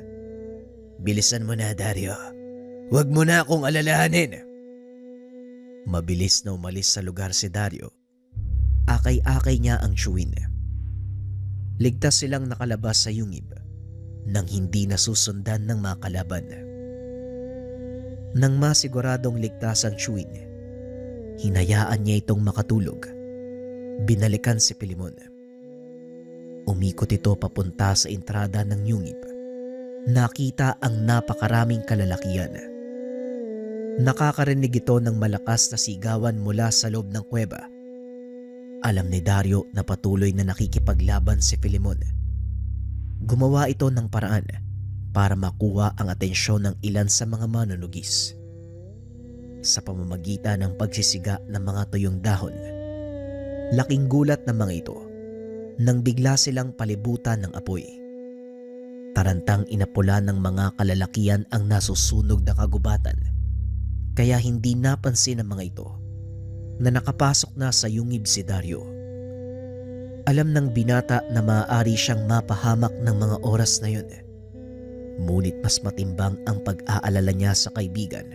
Bilisan mo na, Dario. Huwag mo na akong alalahanin. Mabilis na umalis sa lugar si Dario. Akay-akay niya ang chewin. Ligtas silang nakalabas sa yungib nang hindi nasusundan ng mga kalaban. Nang masiguradong ligtas ang chewin, hinayaan niya itong makatulog. Binalikan si Filemon. Umikot ito papunta sa entrada ng yungib. Nakita ang napakaraming kalalakihan. Nakakarinig ito ng malakas na sigawan mula sa loob ng kuweba. Alam ni Dario na patuloy na nakikipaglaban si Filemon. Gumawa ito ng paraan para makuha ang atensyon ng ilan sa mga manunugis. Sa pamamagitan ng pagsisiga ng mga tuyong dahon, laking gulat ng mga ito nang bigla silang palibutan ng apoy. Tarantang inapula ng mga kalalakihan ang nasusunog na kagubatan, kaya hindi napansin ng mga ito na nakapasok na sa yungib si Dario. Alam ng binata na maaari siyang mapahamak ng mga oras na yun. Ngunit mas matimbang ang pag-aalala niya sa kaibigan.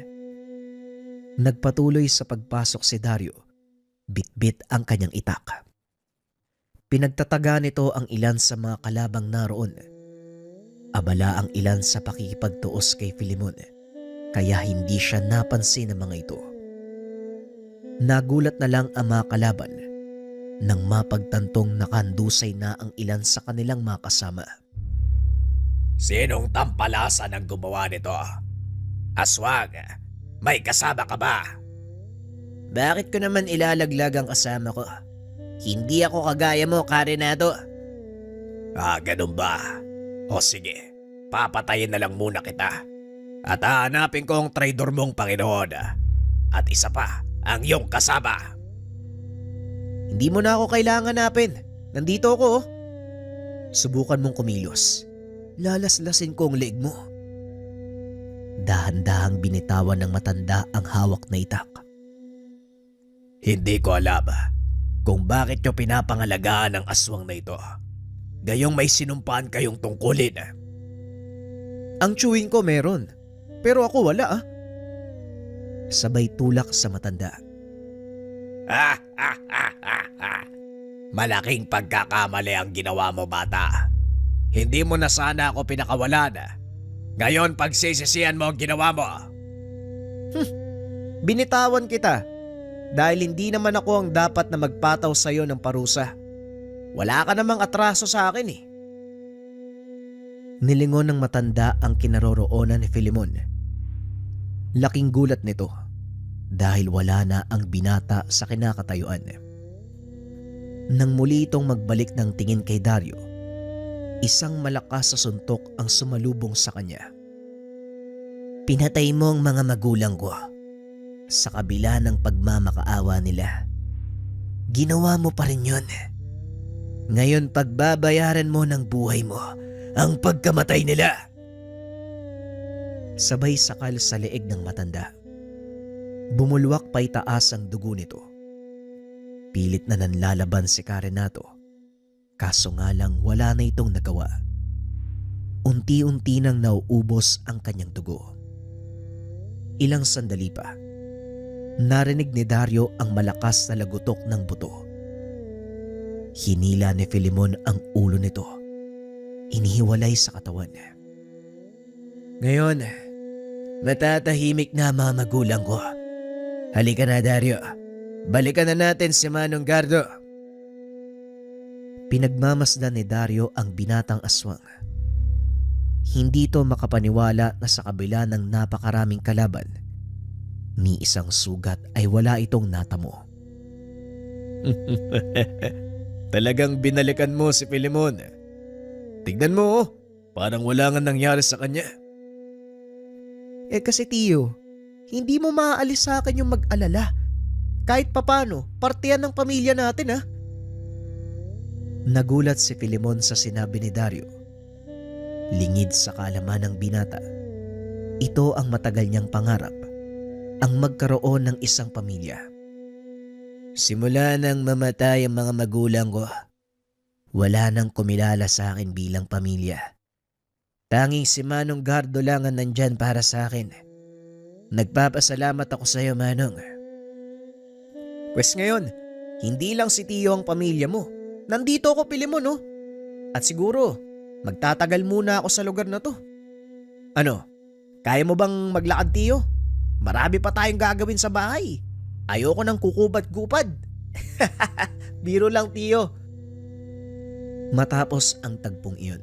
Nagpatuloy sa pagpasok si Dario. Bit-bit ang kanyang itak. Pinagtataga nito ang ilan sa mga kalabang naroon. Abala ang ilan sa pakikipagtuos kay Filemon, kaya hindi siya napansin ng mga ito. Nagulat na lang ang mga kalaban nang mapagtantong nakandusay na ang ilan sa kanilang mga kasama. Sinong tampalasan ang gumawa nito? Aswang, may kasama ka ba? Bakit ko naman ilalaglag ang kasama ko? Hindi ako kagaya mo, Karenato. Ganun ba? O sige, papatayin na lang muna kita. At hahanapin ko ang traidor mong Panginoon. at isa pa ang iyong kasama. Hindi mo na ako kailangan hanapin. Nandito ako oh. Subukan mong kumilos. Lalaslasin ko ang leeg mo. Dahan-dahang binitawan ng matanda ang hawak na itak. Hindi ko alam kung bakit nyo pinapangalagaan ang aswang na ito. Gayong may sinumpaan kayong tungkulin. Ang chewing ko meron, pero ako wala ah. Sabay tulak sa matanda. Malaking pagkakamali ang ginawa mo, bata. Hindi mo na sana ako pinakawalan. Ngayon pagsisisihan mo ang ginawa mo. Binitawan kita dahil hindi naman ako ang dapat na magpataw sa iyo ng parusa. Wala ka namang atraso sa akin eh. Nilingon ng matanda ang kinaroroonan ni Filemon. Laking gulat nito dahil wala na ang binata sa kinakatayuan. Nang muli itong magbalik ng tingin kay Dario, isang malakas sa suntok ang sumalubong sa kanya. Pinatay mo ang mga magulang ko sa kabila ng pagmamakaawa nila. Ginawa mo pa rin yun. Ngayon pagbabayaran mo ng buhay mo ang pagkamatay nila. Sabay sakal sa leeg ng matanda. Bumulwak pa itaas ang dugo nito. Pilit na nanlalaban si Karenato. Kaso nga lang wala na itong nagawa. Unti-unti nang nauubos ang kanyang dugo. Ilang sandali pa, narinig ni Dario ang malakas na lagutok ng buto. Hinila ni Filemon ang ulo nito. Inihiwalay sa katawan. Ngayon, matatahimik na mga magulang ko. Halika na, Dario. Balikan na natin si Manong Gardo. Pinagmamasdan ni Dario ang binatang aswang. Hindi ito makapaniwala na sa kabila ng napakaraming kalaban, ni isang sugat ay wala itong natamo. Talagang binalikan mo si Filemon. Tignan mo, parang wala nga nangyari sa kanya. Kasi Tiyo, hindi mo maaalis sa akin yung mag-alala. Kahit papano, partiyan ng pamilya natin ha. Nagulat si Filemon sa sinabi ni Dario. Lingid sa kaalaman ng binata. Ito ang matagal niyang pangarap, ang magkaroon ng isang pamilya. Simula nang mamatay ang mga magulang ko, wala nang kumilala sa akin bilang pamilya. Tanging si Manong Gardo lang ang nandyan para sa akin. Nagpapasalamat ako sa iyo, Manong. Pwes ngayon, hindi lang si Tiyo ang pamilya mo. Nandito ako, Filemon, no? At siguro, magtatagal muna ako sa lugar na to. Ano? Kaya mo bang maglakad, Tiyo? Marami pa tayong gagawin sa bahay. Ayoko nang kukubad-kupad. Biro lang, Tiyo. Matapos ang tagpong iyon,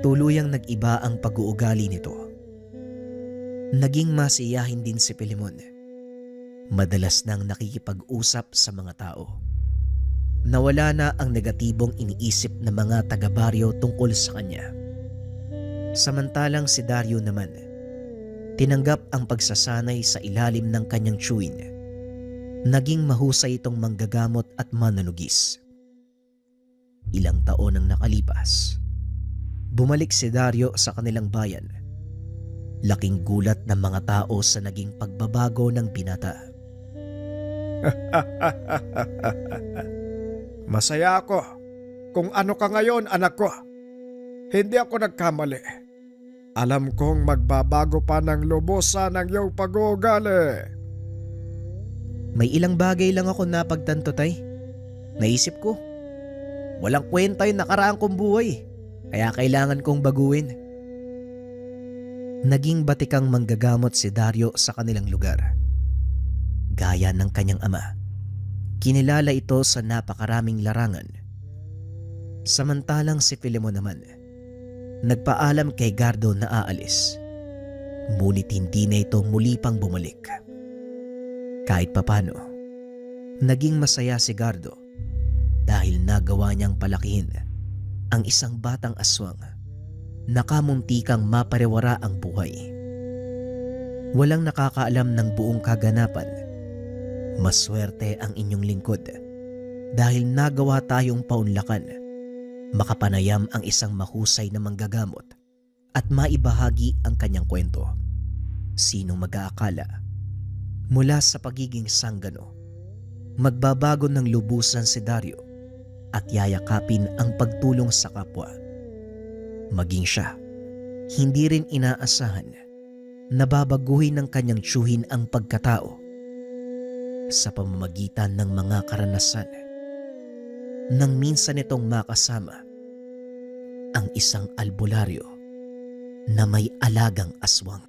tuluyang nag-iba ang pag-uugali nito. Naging masiyahin din si Filemon. Madalas nang nakikipag-usap sa mga tao. Nawala na ang negatibong iniisip ng mga taga-baryo tungkol sa kanya. Samantalang si Dario naman, tinanggap ang pagsasanay sa ilalim ng kanyang chewing. Naging mahusay itong manggagamot at mananugis. Ilang taon ang nakalipas. Bumalik si Dario sa kanilang bayan. Laking gulat ng mga tao sa naging pagbabago ng binata. Masaya ako kung ano ka ngayon, anak ko. Hindi ako nagkamali. Alam kong magbabago pa ng lubusan ang iyong pag-uugali. May ilang bagay lang ako napagtanto, Tay. Naisip ko, walang kwenta yung nakaraang kong buhay, kaya kailangan kong baguhin. Naging batikang manggagamot si Dario sa kanilang lugar. Gaya ng kanyang ama, kinilala ito sa napakaraming larangan. Samantalang si Filemon naman, nagpaalam kay Gardo na aalis. Ngunit hindi na ito muli pang bumalik. Kahit papano, naging masaya si Gardo dahil nagawa niyang palakihin ang isang batang aswang na kamuntikang mapariwara ang buhay. Walang nakakaalam ng buong kaganapan. Maswerte ang inyong lingkod dahil nagawa tayong paunlakan, makapanayam ang isang mahusay na manggagamot at maibahagi ang kanyang kwento. Sinong mag-aakala? Mula sa pagiging sanggano, magbabago ng lubusan si Dario at yayakapin ang pagtulong sa kapwa. Maging siya, hindi rin inaasahan na babaguhin ng kanyang tiyuhin ang pagkatao sa pamamagitan ng mga karanasan nang minsan itong makasama ang isang albularyo na may alagang aswang.